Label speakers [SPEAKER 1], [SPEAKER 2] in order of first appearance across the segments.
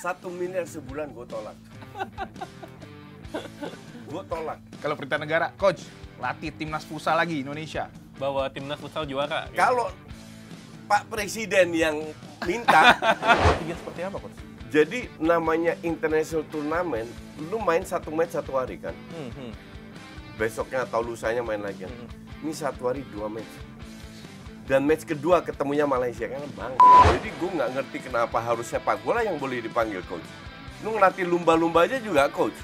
[SPEAKER 1] 1 miliar sebulan gue tolak. Gue tolak.
[SPEAKER 2] Kalau perintah negara, coach, latih timnas futsal lagi Indonesia.
[SPEAKER 3] Bawa timnas futsal juara.
[SPEAKER 1] Kalau Pak Presiden yang minta,
[SPEAKER 3] Tiga seperti apa, coach?
[SPEAKER 1] jadi namanya international turnamen, lu main 1 match 1 hari kan? Besoknya atau lusanya main lagi kan? Ini 1 hari 2 match. Dan match kedua ketemunya Malaysia kan bang. Jadi gue nggak ngerti kenapa harus sepak bola yang boleh dipanggil coach. Lu ngelatih lumba-lumba aja juga coach.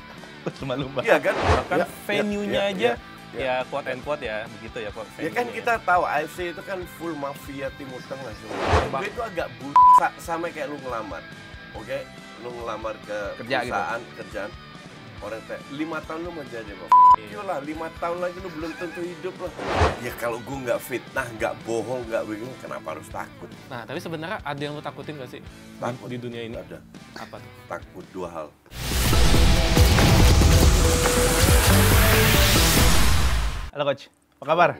[SPEAKER 2] Lumba-lumba.
[SPEAKER 1] Iya kan?
[SPEAKER 3] Bahkan
[SPEAKER 1] Ya,
[SPEAKER 3] venue-nya
[SPEAKER 1] ya,
[SPEAKER 3] aja,
[SPEAKER 1] ya.
[SPEAKER 3] ya quote and quote ya, begitu ya Pak.
[SPEAKER 1] Ya kan kita tahu AFC itu kan full mafia Timur Tengah semua. Gue itu agak sama kayak lu ngelamar. Oke? Lu ngelamar ke
[SPEAKER 2] Kerja
[SPEAKER 1] perusahaan, kerjaan. Orang tanya, 5 tahun lu mau jadi apa? Iyalah, 5 tahun lagi lu belum tentu hidup lah. Ya kalau gue nggak fitnah, nggak bohong, nggak begini, kenapa harus takut?
[SPEAKER 3] Nah, tapi sebenarnya ada yang lo takutin gak sih
[SPEAKER 1] Takut.
[SPEAKER 3] di dunia ini?
[SPEAKER 1] Ada.
[SPEAKER 3] Apa tuh?
[SPEAKER 1] Takut 2 hal.
[SPEAKER 2] Halo coach, apa kabar?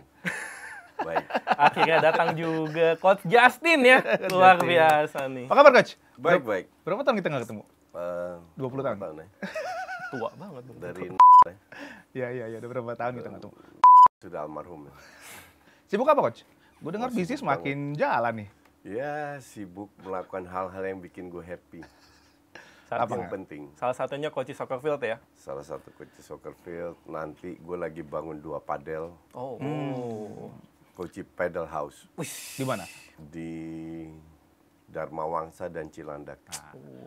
[SPEAKER 1] Baik.
[SPEAKER 3] Akhirnya datang juga Coach Justin ya. Luar biasa nih.
[SPEAKER 2] Apa kabar coach?
[SPEAKER 1] Baik, baik.
[SPEAKER 2] Berapa tahun kita nggak ketemu? 20 tahun.
[SPEAKER 1] ya.
[SPEAKER 3] Tua banget dong.
[SPEAKER 1] Dari
[SPEAKER 2] Iya, udah berapa tahun kita nggak ketemu?
[SPEAKER 1] sudah almarhum ya.
[SPEAKER 2] Sibuk apa coach? Gue dengar
[SPEAKER 1] Oh,
[SPEAKER 2] bisnis
[SPEAKER 1] sibuk
[SPEAKER 2] makin jalan nih.
[SPEAKER 1] Ya, sibuk melakukan hal-hal yang bikin gue happy.
[SPEAKER 3] Saat
[SPEAKER 1] Yang
[SPEAKER 2] nggak?
[SPEAKER 1] penting.
[SPEAKER 3] Salah satunya Coach Soccerfield ya.
[SPEAKER 1] Salah satu coach soccer field. Nanti gue lagi bangun 2 padel.
[SPEAKER 3] Oh.
[SPEAKER 1] Coach Paddle House
[SPEAKER 2] Di mana?
[SPEAKER 1] di Dharma Wangsa dan Cilandak.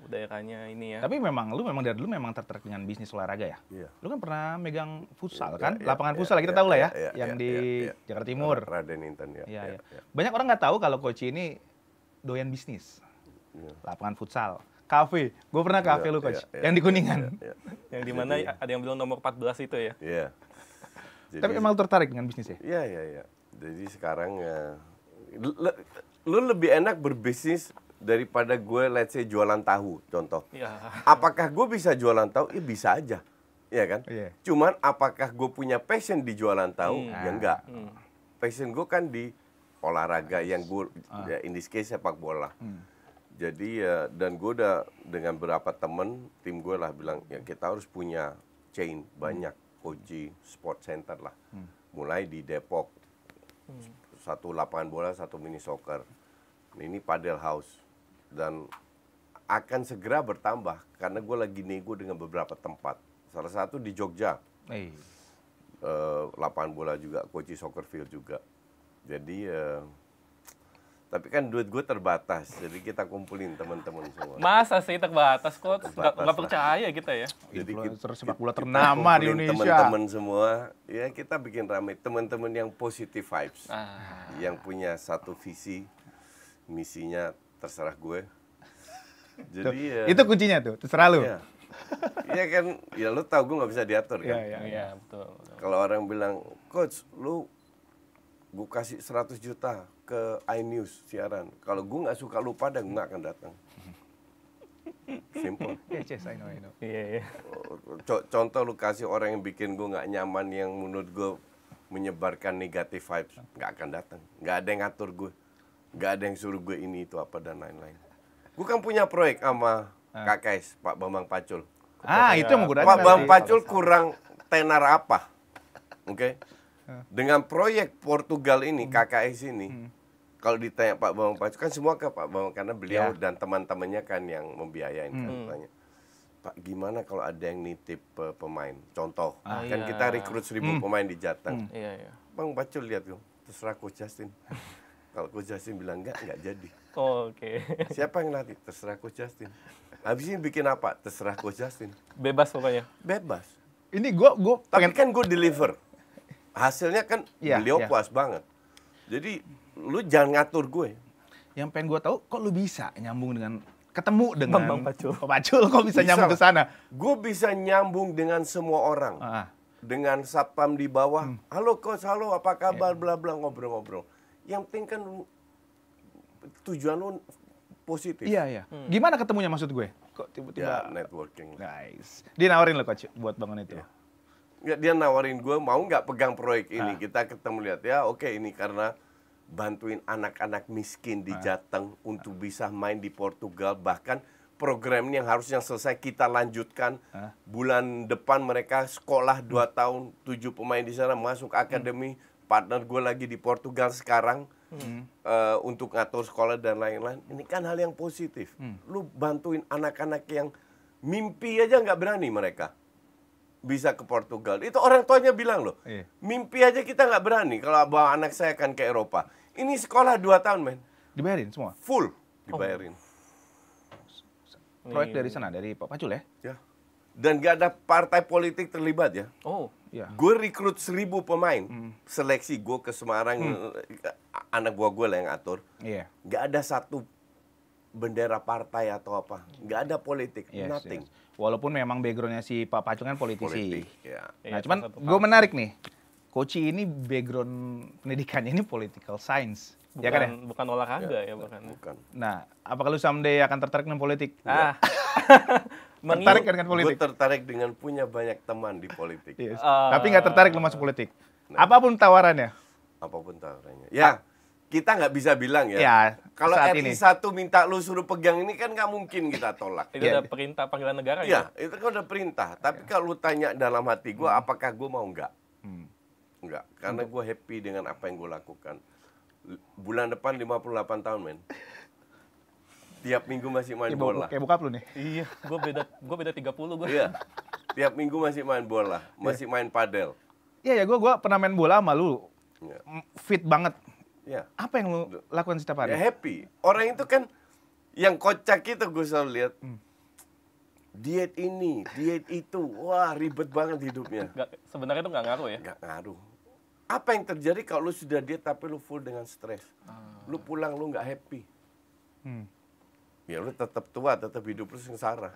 [SPEAKER 3] Daerahnya ini ya.
[SPEAKER 2] Tapi memang lu memang dari dulu memang tertarik dengan bisnis olahraga ya?
[SPEAKER 1] Iya.
[SPEAKER 2] Lu kan pernah megang futsal
[SPEAKER 1] Iya,
[SPEAKER 2] kan?
[SPEAKER 1] iya,
[SPEAKER 2] Lapangan
[SPEAKER 1] iya,
[SPEAKER 2] futsal kita
[SPEAKER 1] iya,
[SPEAKER 2] tahu lah ya,
[SPEAKER 1] iya,
[SPEAKER 2] yang
[SPEAKER 1] iya,
[SPEAKER 2] di
[SPEAKER 1] iya.
[SPEAKER 2] Jakarta Timur.
[SPEAKER 1] Raden Inten ya.
[SPEAKER 2] Iya.
[SPEAKER 1] Iya.
[SPEAKER 2] Banyak orang nggak tahu kalau coach ini doyan bisnis.
[SPEAKER 1] Iya.
[SPEAKER 2] Lapangan futsal, kafe. Gue pernah kafe
[SPEAKER 1] Iya,
[SPEAKER 2] lu coach,
[SPEAKER 1] iya,
[SPEAKER 2] yang di Kuningan.
[SPEAKER 1] Iya, iya.
[SPEAKER 3] Yang dimana
[SPEAKER 1] Jadi-
[SPEAKER 3] ada yang bilang nomor 14 itu ya.
[SPEAKER 1] Iya.
[SPEAKER 2] Tapi emang lu tertarik dengan bisnis ya?
[SPEAKER 1] Iya. Jadi sekarang lu lebih enak berbisnis daripada gue let's say jualan tahu contoh.
[SPEAKER 3] Iya.
[SPEAKER 1] Apakah gue bisa jualan tahu? Ya bisa aja. Iya kan?
[SPEAKER 2] Iya.
[SPEAKER 1] Cuman apakah gue punya passion di jualan tahu? Ya enggak.
[SPEAKER 3] Hmm.
[SPEAKER 1] Passion gue kan di olahraga yang gue ya, in this case sepak bola. Jadi ya dan gue udah dengan beberapa temen tim gue lah bilang ya kita harus punya chain banyak Koji Sport Center lah. Mulai di Depok. 1 lapangan bola, 1 mini soccer. Ini Padel House dan akan segera bertambah karena gue lagi nego dengan beberapa tempat. Salah satu di Jogja. Lapangan bola juga, Koji Soccer Field juga. Jadi tapi kan duit gue terbatas, jadi kita kumpulin teman-teman semua.
[SPEAKER 3] Masa sih terbatas kok?
[SPEAKER 1] Terbatas
[SPEAKER 3] Nggak
[SPEAKER 1] lah.
[SPEAKER 3] percaya kita ya.
[SPEAKER 1] Jadi
[SPEAKER 2] Influencer sepak bola ternama di
[SPEAKER 1] kumpulin
[SPEAKER 2] Indonesia.
[SPEAKER 1] Teman-teman semua, ya kita bikin rame. Teman-teman yang positive vibes, yang punya satu visi, misinya terserah gue. Jadi
[SPEAKER 2] Itu kuncinya tuh, terserah lu.
[SPEAKER 1] Iya. Iya kan, ya lu tahu gue nggak bisa diatur kan.
[SPEAKER 3] Iya, betul.
[SPEAKER 1] Kalau orang bilang, coach, lu gue kasih 100 juta ke iNews siaran. Kalau gue nggak suka lu pada, gue nggak akan datang. Simple.
[SPEAKER 2] Yes, I know.
[SPEAKER 3] Iya.
[SPEAKER 1] Contoh lu kasih orang yang bikin gue nggak nyaman, yang menurut gue menyebarkan negatif vibes, nggak akan datang. Nggak ada yang ngatur gue. Nggak ada yang suruh gue ini, itu, apa, dan lain-lain. Gue kan punya proyek sama KKS, Pak Bambang Pacul.
[SPEAKER 2] Itu yang mau gue
[SPEAKER 1] Pak Bambang Pacul kurang tenar apa? Oke? Dengan proyek Portugal ini, KKS ini, kalau ditanya Pak Bambang Pacul, kan semua ke Pak Bambang, karena beliau dan teman-temannya kan yang membiayain. Kan, tanya, Pak, gimana kalau ada yang nitip pemain? Contoh, kan
[SPEAKER 3] iya.
[SPEAKER 1] kita rekrut 1000 pemain di Jateng.
[SPEAKER 3] Iya.
[SPEAKER 1] Bang Pacul lihat tuh, terserah Coach Justin. Kalau Coach Justin bilang enggak jadi.
[SPEAKER 3] Oke.
[SPEAKER 1] Siapa yang latih? Terserah Coach Justin. Habis ini bikin apa? Terserah Coach Justin.
[SPEAKER 3] Bebas pokoknya.
[SPEAKER 1] Bebas.
[SPEAKER 2] Ini gue
[SPEAKER 1] Tapi
[SPEAKER 2] pengen
[SPEAKER 1] kan gue deliver. Hasilnya kan
[SPEAKER 2] Iya,
[SPEAKER 1] beliau
[SPEAKER 2] iya.
[SPEAKER 1] puas banget. Jadi lu jangan ngatur gue.
[SPEAKER 2] yang pengen gue tahu, kok lu bisa nyambung dengan ketemu dengan
[SPEAKER 3] Bambang Pacul.
[SPEAKER 2] Pak Pacul, kok bisa nyambung ke sana?
[SPEAKER 1] Gue bisa nyambung dengan semua orang. Dengan satpam di bawah. Halo coach, halo apa kabar, bla bla, ngobrol-ngobrol. Yang penting kan tujuan lu positif.
[SPEAKER 2] Iya. Gimana ketemunya maksud gue? Kok
[SPEAKER 1] Ya,
[SPEAKER 2] tiba-tiba
[SPEAKER 1] networking.
[SPEAKER 2] Nice. Dia nawarin lo coach buat bangun itu.
[SPEAKER 1] Ya, dia nawarin gue mau nggak pegang proyek ini. Kita ketemu lihat ya, oke ini karena bantuin anak-anak miskin di Jateng untuk bisa main di Portugal, bahkan program yang harusnya selesai kita lanjutkan. Bulan depan mereka sekolah 2 tahun, 7 pemain di sana masuk akademi. Partner gue lagi di Portugal sekarang untuk ngatur sekolah dan lain-lain. Ini kan hal yang positif. Lu bantuin anak-anak yang mimpi aja nggak berani mereka bisa ke Portugal. Itu orang tuanya bilang loh, mimpi aja kita nggak berani kalau bawa anak saya kan ke Eropa. Ini sekolah 2 tahun, men.
[SPEAKER 2] Dibayarin semua?
[SPEAKER 1] Full dibayarin.
[SPEAKER 2] Proyek dari sana, dari Pak Pacul ya?
[SPEAKER 1] Ya. Dan gak ada partai politik terlibat ya.
[SPEAKER 3] Oh,
[SPEAKER 2] Iya.
[SPEAKER 1] Gue rekrut 1000 pemain. Seleksi gue ke Semarang, anak buah gue lah yang atur.
[SPEAKER 2] Iya.
[SPEAKER 1] Gak ada satu bendera partai atau apa. Gak ada politik,
[SPEAKER 2] Yes,
[SPEAKER 1] nothing.
[SPEAKER 2] yes. Walaupun memang backgroundnya si Pak Pacul kan politisi.
[SPEAKER 1] Politik, ya.
[SPEAKER 2] Nah,
[SPEAKER 3] Iya,
[SPEAKER 2] cuman
[SPEAKER 3] salah satu
[SPEAKER 2] gue menarik nih. Koci ini background pendidikannya ini political science.
[SPEAKER 3] bukan,
[SPEAKER 2] Ya kan ya?
[SPEAKER 3] bukan olahraga ya, bukan.
[SPEAKER 1] Bukan.
[SPEAKER 2] Nah, apakah lu someday akan tertarik dengan politik?
[SPEAKER 3] Ah.
[SPEAKER 2] Tertarik kan dengan
[SPEAKER 1] Gue
[SPEAKER 2] politik?
[SPEAKER 1] tertarik dengan punya banyak teman di politik.
[SPEAKER 2] Yes. Tapi nggak tertarik lu masuk politik? Apapun tawarannya?
[SPEAKER 1] Apapun tawarannya. Ya, kita nggak bisa bilang ya.
[SPEAKER 2] Ya,
[SPEAKER 1] Kalau
[SPEAKER 2] saat
[SPEAKER 1] RI
[SPEAKER 2] ini.
[SPEAKER 1] 1 minta lu suruh pegang ini kan nggak mungkin kita tolak.
[SPEAKER 3] Itu
[SPEAKER 2] Iya.
[SPEAKER 3] udah perintah panggilan negara
[SPEAKER 1] Iya, itu kan udah perintah. Tapi kalau lu tanya dalam hati gue, apakah gue mau nggak? Enggak, karena gue happy dengan apa yang gue lakukan. Bulan depan 58 tahun, men. Tiap minggu masih main bola.
[SPEAKER 2] Kayak bokap lu nih.
[SPEAKER 3] Iya, gue beda 30 gue.
[SPEAKER 1] Iya, tiap minggu masih main bola, masih main padel.
[SPEAKER 2] Iya ya, gue pernah main bola sama lu.
[SPEAKER 1] Iya.
[SPEAKER 2] Fit banget.
[SPEAKER 1] Ya.
[SPEAKER 2] Apa yang lu lakukan setiap
[SPEAKER 1] Ya
[SPEAKER 2] hari?
[SPEAKER 1] happy. Orang itu kan yang kocak itu gue selalu lihat. Diet ini, diet itu, wah ribet banget hidupnya.
[SPEAKER 3] Sebenarnya itu nggak ngaruh ya.
[SPEAKER 1] Nggak ngaruh. Apa yang terjadi kalau lu sudah diet tapi lu full dengan stres? Lu pulang lu nggak happy. Ya lu tetap tua, tetap hidup lu sengsara.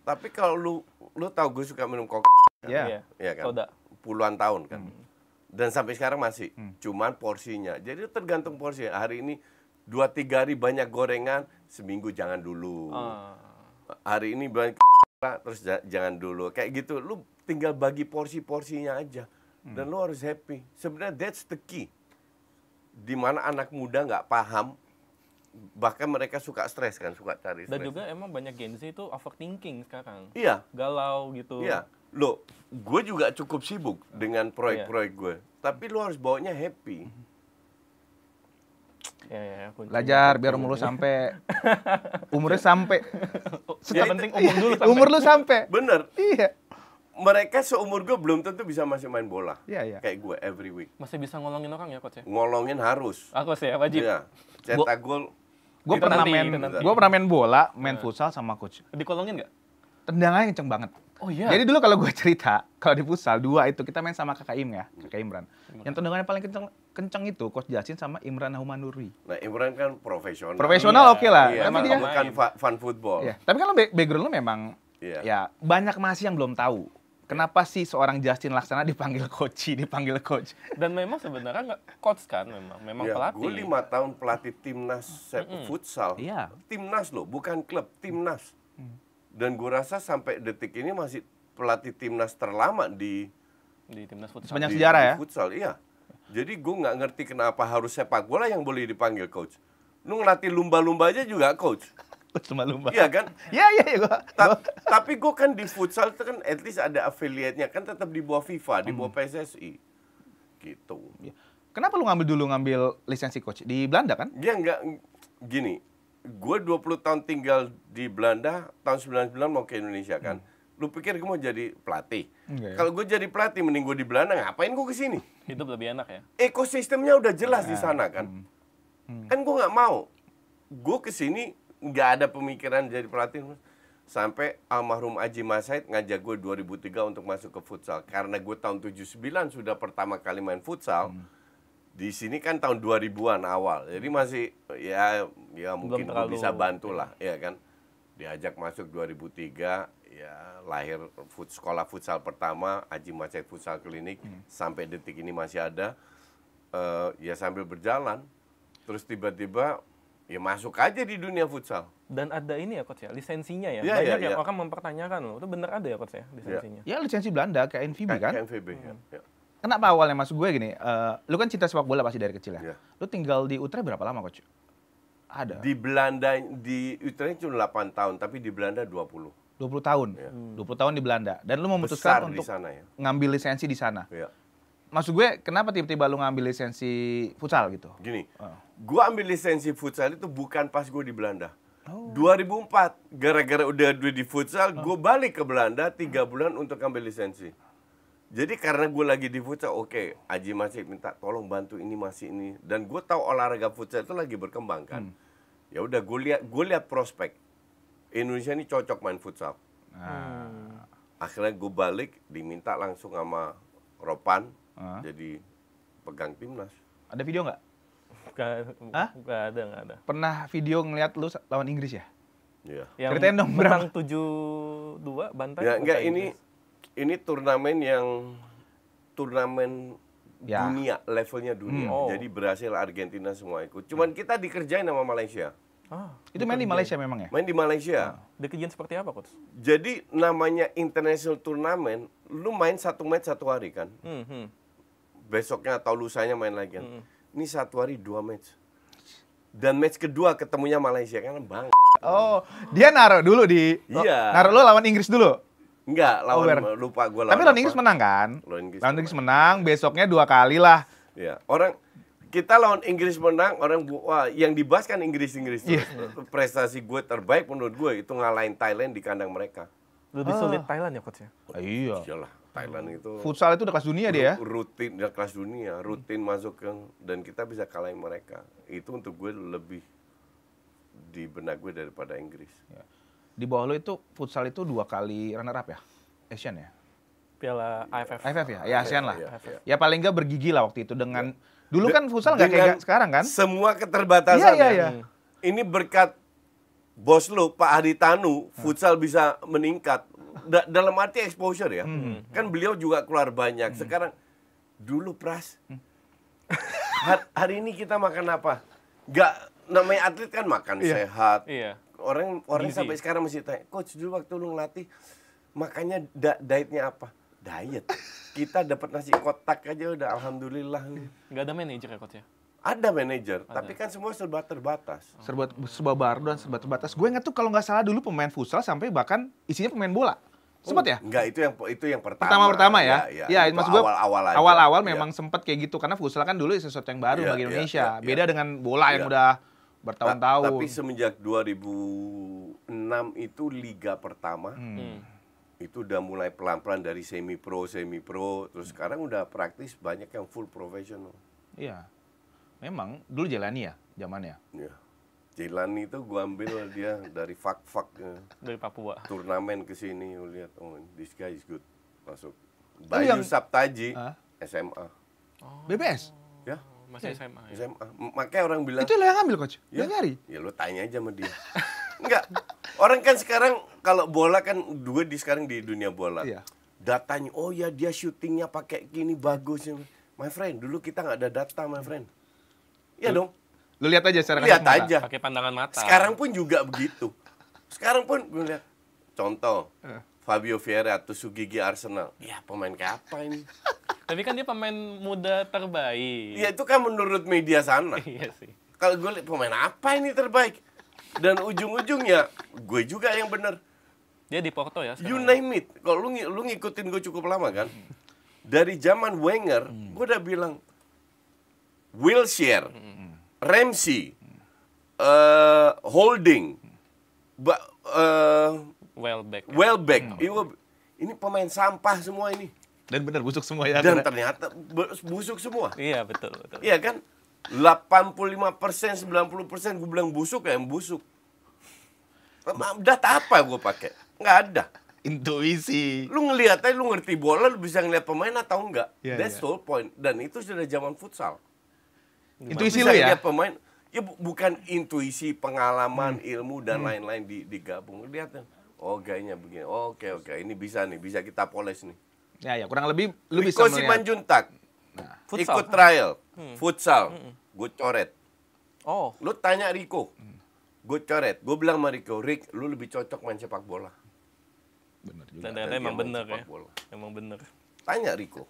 [SPEAKER 1] Tapi kalau lu tahu gue suka minum kopi,
[SPEAKER 2] Iya.
[SPEAKER 1] ya kan?
[SPEAKER 3] Soda.
[SPEAKER 1] Puluhan tahun kan. Dan sampai sekarang masih. Cuman porsinya. Jadi tergantung porsi. Hari ini 2-3 hari banyak gorengan, seminggu jangan dulu. Hari ini banyak terus jangan dulu. Kayak gitu. Lu tinggal bagi porsi-porsinya aja. Dan lu harus happy. Sebenarnya that's the key. Dimana anak muda nggak paham, bahkan mereka suka stres kan, suka cari
[SPEAKER 3] Dan
[SPEAKER 1] stres.
[SPEAKER 3] juga emang banyak Gen Z itu overthinking sekarang.
[SPEAKER 1] Iya.
[SPEAKER 3] Galau gitu.
[SPEAKER 1] Iya, lo, gue juga cukup sibuk dengan proyek-proyek gue. Tapi lo harus bawanya happy.
[SPEAKER 3] Ya, kuncinya.
[SPEAKER 2] Belajar biar umur lu sampai umurnya sampai.
[SPEAKER 3] Yang penting umur dulu sampai.
[SPEAKER 2] Umur lu sampai.
[SPEAKER 1] Bener,
[SPEAKER 2] Iya.
[SPEAKER 1] mereka seumur gue belum tentu bisa masih main bola.
[SPEAKER 2] Iya, iya.
[SPEAKER 1] Kayak gue every week.
[SPEAKER 3] Masih bisa ngolongin orang ya, Coach ya?
[SPEAKER 1] Ngolongin harus.
[SPEAKER 3] Aku sih ya, wajib.
[SPEAKER 1] Iya, cetak gol.
[SPEAKER 2] Gue
[SPEAKER 3] Itu
[SPEAKER 2] pernah
[SPEAKER 3] nanti.
[SPEAKER 2] pernah main bola, main futsal sama coach.
[SPEAKER 3] Dikolongin nggak?
[SPEAKER 2] Tendangannya kenceng banget.
[SPEAKER 3] Oh iya.
[SPEAKER 2] Jadi dulu kalau gue cerita, kalau di futsal 2 itu kita main sama Kakak Im ya, Kakak Imran. Yang tendangannya paling kenceng itu Coach Jasin sama Imran Humanuri.
[SPEAKER 1] Nah, Imran kan profesional.
[SPEAKER 2] Profesional
[SPEAKER 3] Iya,
[SPEAKER 2] oke lah.
[SPEAKER 1] Iya,
[SPEAKER 2] Tapi
[SPEAKER 3] emang
[SPEAKER 2] dia,
[SPEAKER 1] bukan fun football.
[SPEAKER 2] ya. Tapi kan background lu memang
[SPEAKER 1] Iya.
[SPEAKER 2] ya banyak masih yang belum tahu. Kenapa sih seorang Justin Laksana dipanggil coach?
[SPEAKER 3] Dan memang sebenarnya nggak coach kan, memang
[SPEAKER 1] Ya,
[SPEAKER 3] pelatih.
[SPEAKER 1] gue 5 tahun pelatih timnas futsal.
[SPEAKER 2] Iya.
[SPEAKER 1] Timnas loh, bukan klub, timnas. Dan gue rasa sampai detik ini masih pelatih timnas terlama di
[SPEAKER 3] Di timnas futsal.
[SPEAKER 2] Sebanyak sejarah ya?
[SPEAKER 1] futsal. Iya. Jadi gue nggak ngerti kenapa harus sepak bola yang boleh dipanggil coach. Lu ngelatih lumba-lumba aja juga coach.
[SPEAKER 2] Lumba-lumba.
[SPEAKER 1] Iya kan?
[SPEAKER 2] Iya gua.
[SPEAKER 1] Tapi gue kan di futsal itu kan at least ada affiliate-nya, kan tetap di bawah FIFA, di bawah PSSI. Gitu.
[SPEAKER 2] Kenapa lu ngambil lisensi coach di Belanda kan?
[SPEAKER 1] Dia nggak gini. Gue 20 tahun tinggal di Belanda, tahun 99 mau ke Indonesia kan. Lu pikir gue mau jadi pelatih?
[SPEAKER 2] Enggak ya.
[SPEAKER 1] Kalau gue jadi pelatih, mending gue di Belanda, ngapain gue ke sini?
[SPEAKER 3] Hidup lebih enak ya.
[SPEAKER 1] Ekosistemnya udah jelas di sana kan. Kan gue nggak mau. Gue ke sini nggak ada pemikiran jadi pelatih. Sampai almarhum Aji Masaid ngajak gue 2003 untuk masuk ke futsal. Karena gue tahun 79 sudah pertama kali main futsal. Di sini kan tahun 2000-an awal. Jadi masih ya mungkin gue bisa bantu lah, ya kan. Diajak masuk 2003, ya lahir sekolah futsal pertama, Aji Masaid Futsal Klinik. Sampai detik ini masih ada. Ya sambil berjalan, terus tiba-tiba ya masuk aja di dunia futsal.
[SPEAKER 3] Dan ada ini ya, Coach ya, lisensinya ya.
[SPEAKER 1] Iya,
[SPEAKER 3] Banyak
[SPEAKER 1] iya,
[SPEAKER 3] yang
[SPEAKER 1] iya.
[SPEAKER 3] orang mempertanyakan loh. Itu bener ada ya, Coach ya, lisensinya.
[SPEAKER 2] Ya lisensi Belanda kayak NVB kan?
[SPEAKER 1] KNVB, ya.
[SPEAKER 2] Kenapa awalnya masuk gue gini? Lu kan cinta sepak bola pasti dari kecil ya.
[SPEAKER 1] Iya.
[SPEAKER 2] Lu tinggal di Utrecht berapa lama coach? Ada.
[SPEAKER 1] Di Belanda, di Utrecht cuma 8 tahun, tapi di Belanda 20.
[SPEAKER 2] 20 tahun.
[SPEAKER 1] Ya.
[SPEAKER 2] 20 tahun di Belanda. Dan lu
[SPEAKER 1] Besar
[SPEAKER 2] memutuskan
[SPEAKER 1] di
[SPEAKER 2] untuk
[SPEAKER 1] sana ya.
[SPEAKER 2] ngambil lisensi di sana.
[SPEAKER 1] Ya.
[SPEAKER 2] Maksud gue, kenapa tiba-tiba lu ngambil lisensi futsal gitu?
[SPEAKER 1] Gini,
[SPEAKER 2] Oh.
[SPEAKER 1] gua ambil lisensi futsal itu bukan pas gue di Belanda. 2004, gara-gara udah di futsal, gue balik ke Belanda 3 bulan untuk ambil lisensi. Jadi karena gue lagi di futsal, oke, Aji masih minta tolong bantu ini masih ini, dan gue tahu olahraga futsal itu lagi berkembang kan. Ya udah gue lihat prospek Indonesia ini cocok main futsal. Akhirnya gue balik, diminta langsung sama Ropan, jadi pegang timnas.
[SPEAKER 2] Ada video nggak? Hah?
[SPEAKER 3] Nggak ada.
[SPEAKER 2] Pernah video ngeliat lu lawan Inggris ya?
[SPEAKER 1] Iya.
[SPEAKER 3] Yang
[SPEAKER 2] Ceritain dong,
[SPEAKER 3] menang 7-2 bantai.
[SPEAKER 1] Ya, enggak,
[SPEAKER 3] Inggris.
[SPEAKER 1] ini turnamen
[SPEAKER 2] Ya.
[SPEAKER 1] dunia, levelnya dunia.
[SPEAKER 3] Oh.
[SPEAKER 1] Jadi Brasil, Argentina semua ikut. Cuman kita dikerjain sama Malaysia.
[SPEAKER 2] Itu main di Malaysia memang ya?
[SPEAKER 1] Main di Malaysia.
[SPEAKER 3] Dikejian seperti apa, Coach?
[SPEAKER 1] Jadi namanya international turnamen, lu main 1 match 1 hari kan. Besoknya atau lusanya main lagi kan. Ini 1 hari 2 match. Dan match kedua ketemunya Malaysia kan bang.
[SPEAKER 2] Oh, dia naruh dulu di...
[SPEAKER 1] Iya.
[SPEAKER 2] Naruh lu lawan Inggris dulu?
[SPEAKER 1] Enggak,
[SPEAKER 2] Over.
[SPEAKER 1] lupa gue
[SPEAKER 2] Tapi lawan Inggris menang kan?
[SPEAKER 1] Lawan
[SPEAKER 2] Inggris menang, besoknya 2 kali lah.
[SPEAKER 1] Ya, kita lawan Inggris menang, wah, yang dibahas kan Inggris terus. Prestasi gue terbaik menurut gue itu ngalahin Thailand di kandang mereka.
[SPEAKER 3] Lebih sulit Thailand ya, Coach ya?
[SPEAKER 2] Iya.
[SPEAKER 1] Iyalah, Thailand itu
[SPEAKER 2] Futsal itu udah kelas dunia dia ya?
[SPEAKER 1] rutin, udah kelas dunia, rutin masuk ke, dan kita bisa kalahin mereka. Itu untuk gue lebih di benak gue daripada Inggris.
[SPEAKER 2] Di bawah lu itu futsal itu 2 kali runner up ya? Asian ya?
[SPEAKER 3] Piala AFF.
[SPEAKER 2] AFF ya? Ya ASEAN lah.
[SPEAKER 1] Iya.
[SPEAKER 2] Ya paling nggak bergigi lah waktu itu dengan... Dulu kan futsal nggak kayak sekarang kan?
[SPEAKER 1] Semua keterbatasan.
[SPEAKER 2] Iya.
[SPEAKER 1] Ini berkat bos lu, Pak Haritanu, futsal bisa meningkat. Dalam arti exposure ya. Kan beliau juga keluar banyak. Sekarang, dulu Pras, hari ini kita makan apa? Nggak, namanya atlet kan makan sehat.
[SPEAKER 3] Iya.
[SPEAKER 1] Orang
[SPEAKER 3] Gizi.
[SPEAKER 1] sampai sekarang masih tanya, Coach dulu waktu lu ngelatih, makannya dietnya apa? Diet. Kita dapat nasi kotak aja udah alhamdulillah.
[SPEAKER 3] Nggak ada manajer ya, Coach ya?
[SPEAKER 1] Ada manajer, tapi kan semua serba terbatas.
[SPEAKER 2] Serba baru dan serba terbatas. Gue ingat tuh kalau nggak salah dulu pemain futsal sampai bahkan isinya pemain bola. Sempat ya?
[SPEAKER 1] Enggak, itu yang pertama.
[SPEAKER 2] Pertama ya? Iya,
[SPEAKER 1] itu
[SPEAKER 2] maksud gue
[SPEAKER 1] awal-awal aja.
[SPEAKER 2] awal-awal
[SPEAKER 1] Iya.
[SPEAKER 2] memang sempat kayak gitu karena futsal kan dulu sesuatu yang baru
[SPEAKER 1] Iya,
[SPEAKER 2] bagi
[SPEAKER 1] iya,
[SPEAKER 2] Indonesia.
[SPEAKER 1] iya,
[SPEAKER 2] Beda dengan bola yang
[SPEAKER 1] Iya.
[SPEAKER 2] udah bertahun-tahun.
[SPEAKER 1] Tapi semenjak 2006 itu liga pertama. Itu udah mulai pelan-pelan dari semi pro, terus sekarang udah praktis banyak yang full profesional.
[SPEAKER 2] Iya. Memang dulu jalani ya zamannya.
[SPEAKER 1] Ya. Jelani itu gua ambil dia dari fak-fak
[SPEAKER 3] Dari Papua.
[SPEAKER 1] turnamen ke sini, lihat oh this guy is good. Masuk.
[SPEAKER 2] yang-
[SPEAKER 1] Bayu Saptaji
[SPEAKER 2] Hah?
[SPEAKER 1] SMA.
[SPEAKER 2] BBS.
[SPEAKER 1] Ya,
[SPEAKER 3] Masih SMA. Ya.
[SPEAKER 1] SMA. Makanya orang bilang,
[SPEAKER 2] Itu lo yang ngambil coach.
[SPEAKER 1] ya,
[SPEAKER 2] Yang nyari.
[SPEAKER 1] ya lu tanya aja sama dia. Enggak. Orang kan sekarang kalau bola kan sekarang di dunia bola.
[SPEAKER 2] Iya.
[SPEAKER 1] Datanya, oh ya dia syutingnya pakai gini bagus. My friend, dulu kita nggak ada data, my friend. Iya dong.
[SPEAKER 2] Lu lihat aja secara
[SPEAKER 1] Lihat
[SPEAKER 2] kasat mata.
[SPEAKER 1] aja.
[SPEAKER 3] Pakai pandangan mata.
[SPEAKER 1] Sekarang pun juga begitu. Sekarang pun gue lihat. Contoh, Fabio Vieira atau Sugigi Arsenal. Ya pemain kayak apa ini?
[SPEAKER 3] Tapi kan dia pemain muda terbaik.
[SPEAKER 1] Ya itu kan menurut media sana.
[SPEAKER 3] Iya sih.
[SPEAKER 1] Kalau gue lihat pemain apa ini terbaik? Dan ujung-ujungnya gue juga yang benar.
[SPEAKER 3] Dia di Porto ya
[SPEAKER 1] You
[SPEAKER 3] sekarang.
[SPEAKER 1] name it. Kalau lu ngikutin gue cukup lama kan. Dari zaman Wenger, gue udah bilang Wilshere, Ramsey, Holding, Welbeck. Ini pemain sampah semua ini.
[SPEAKER 2] Dan benar busuk semua ya.
[SPEAKER 1] Dan ternyata busuk semua.
[SPEAKER 3] Iya, betul.
[SPEAKER 1] Iya kan? 85%, 90% gue bilang busuk ya, yang busuk. Data apa gue pakai? Nggak ada.
[SPEAKER 2] Intuisi.
[SPEAKER 1] Lu ngeliat aja, lu ngerti bola, lu bisa ngeliat pemain atau enggak.
[SPEAKER 2] Iya,
[SPEAKER 1] That's the whole point. Dan itu sudah zaman futsal.
[SPEAKER 2] Intuisi
[SPEAKER 1] Bisa
[SPEAKER 2] lu ya.
[SPEAKER 1] ngeliat pemain, ya bukan intuisi, pengalaman, ilmu, dan lain-lain digabung. Lihat, oh gayanya begini, oke, ini bisa nih, bisa kita poles nih.
[SPEAKER 2] Ya, kurang lebih lu bisa
[SPEAKER 1] Riko
[SPEAKER 2] melihat.
[SPEAKER 1] Simanjuntak,
[SPEAKER 3] Futsal.
[SPEAKER 1] ikut trial, futsal, gue coret.
[SPEAKER 3] Oh,
[SPEAKER 1] Lu tanya Riko, gue coret. Gue bilang sama Riko, Rick, lu lebih cocok main sepak bola.
[SPEAKER 2] Benar juga.
[SPEAKER 3] dan
[SPEAKER 1] dia
[SPEAKER 3] emang
[SPEAKER 1] main
[SPEAKER 3] bener
[SPEAKER 1] sepak
[SPEAKER 3] ya.
[SPEAKER 1] bola.
[SPEAKER 3] Emang bener.
[SPEAKER 1] Tanya Riko.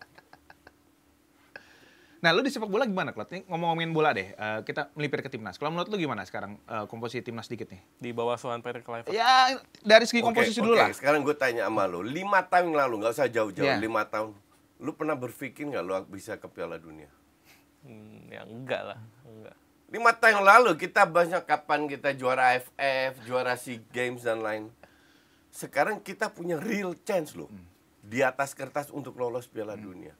[SPEAKER 2] Nah, lu di sepak bola gimana, Klot? Ini ngomong-ngomongin bola deh, kita melipir ke timnas. Kalau menurut lu gimana sekarang komposisi timnas dikit nih?
[SPEAKER 3] Di bawah asuhan Patrick Kluivert.
[SPEAKER 2] Ya, dari segi komposisi dulu lah.
[SPEAKER 1] Sekarang gue tanya sama lu, 5 tahun lalu, nggak usah jauh-jauh,
[SPEAKER 2] Iya.
[SPEAKER 1] 5 tahun. Lu pernah berpikir nggak lu bisa ke Piala Dunia?
[SPEAKER 3] Ya enggak lah, enggak.
[SPEAKER 1] 5 tahun lalu kita banyak kapan kita juara AFF, juara SEA Games dan lain. Sekarang kita punya real chance loh. Di atas kertas untuk lolos Piala Dunia.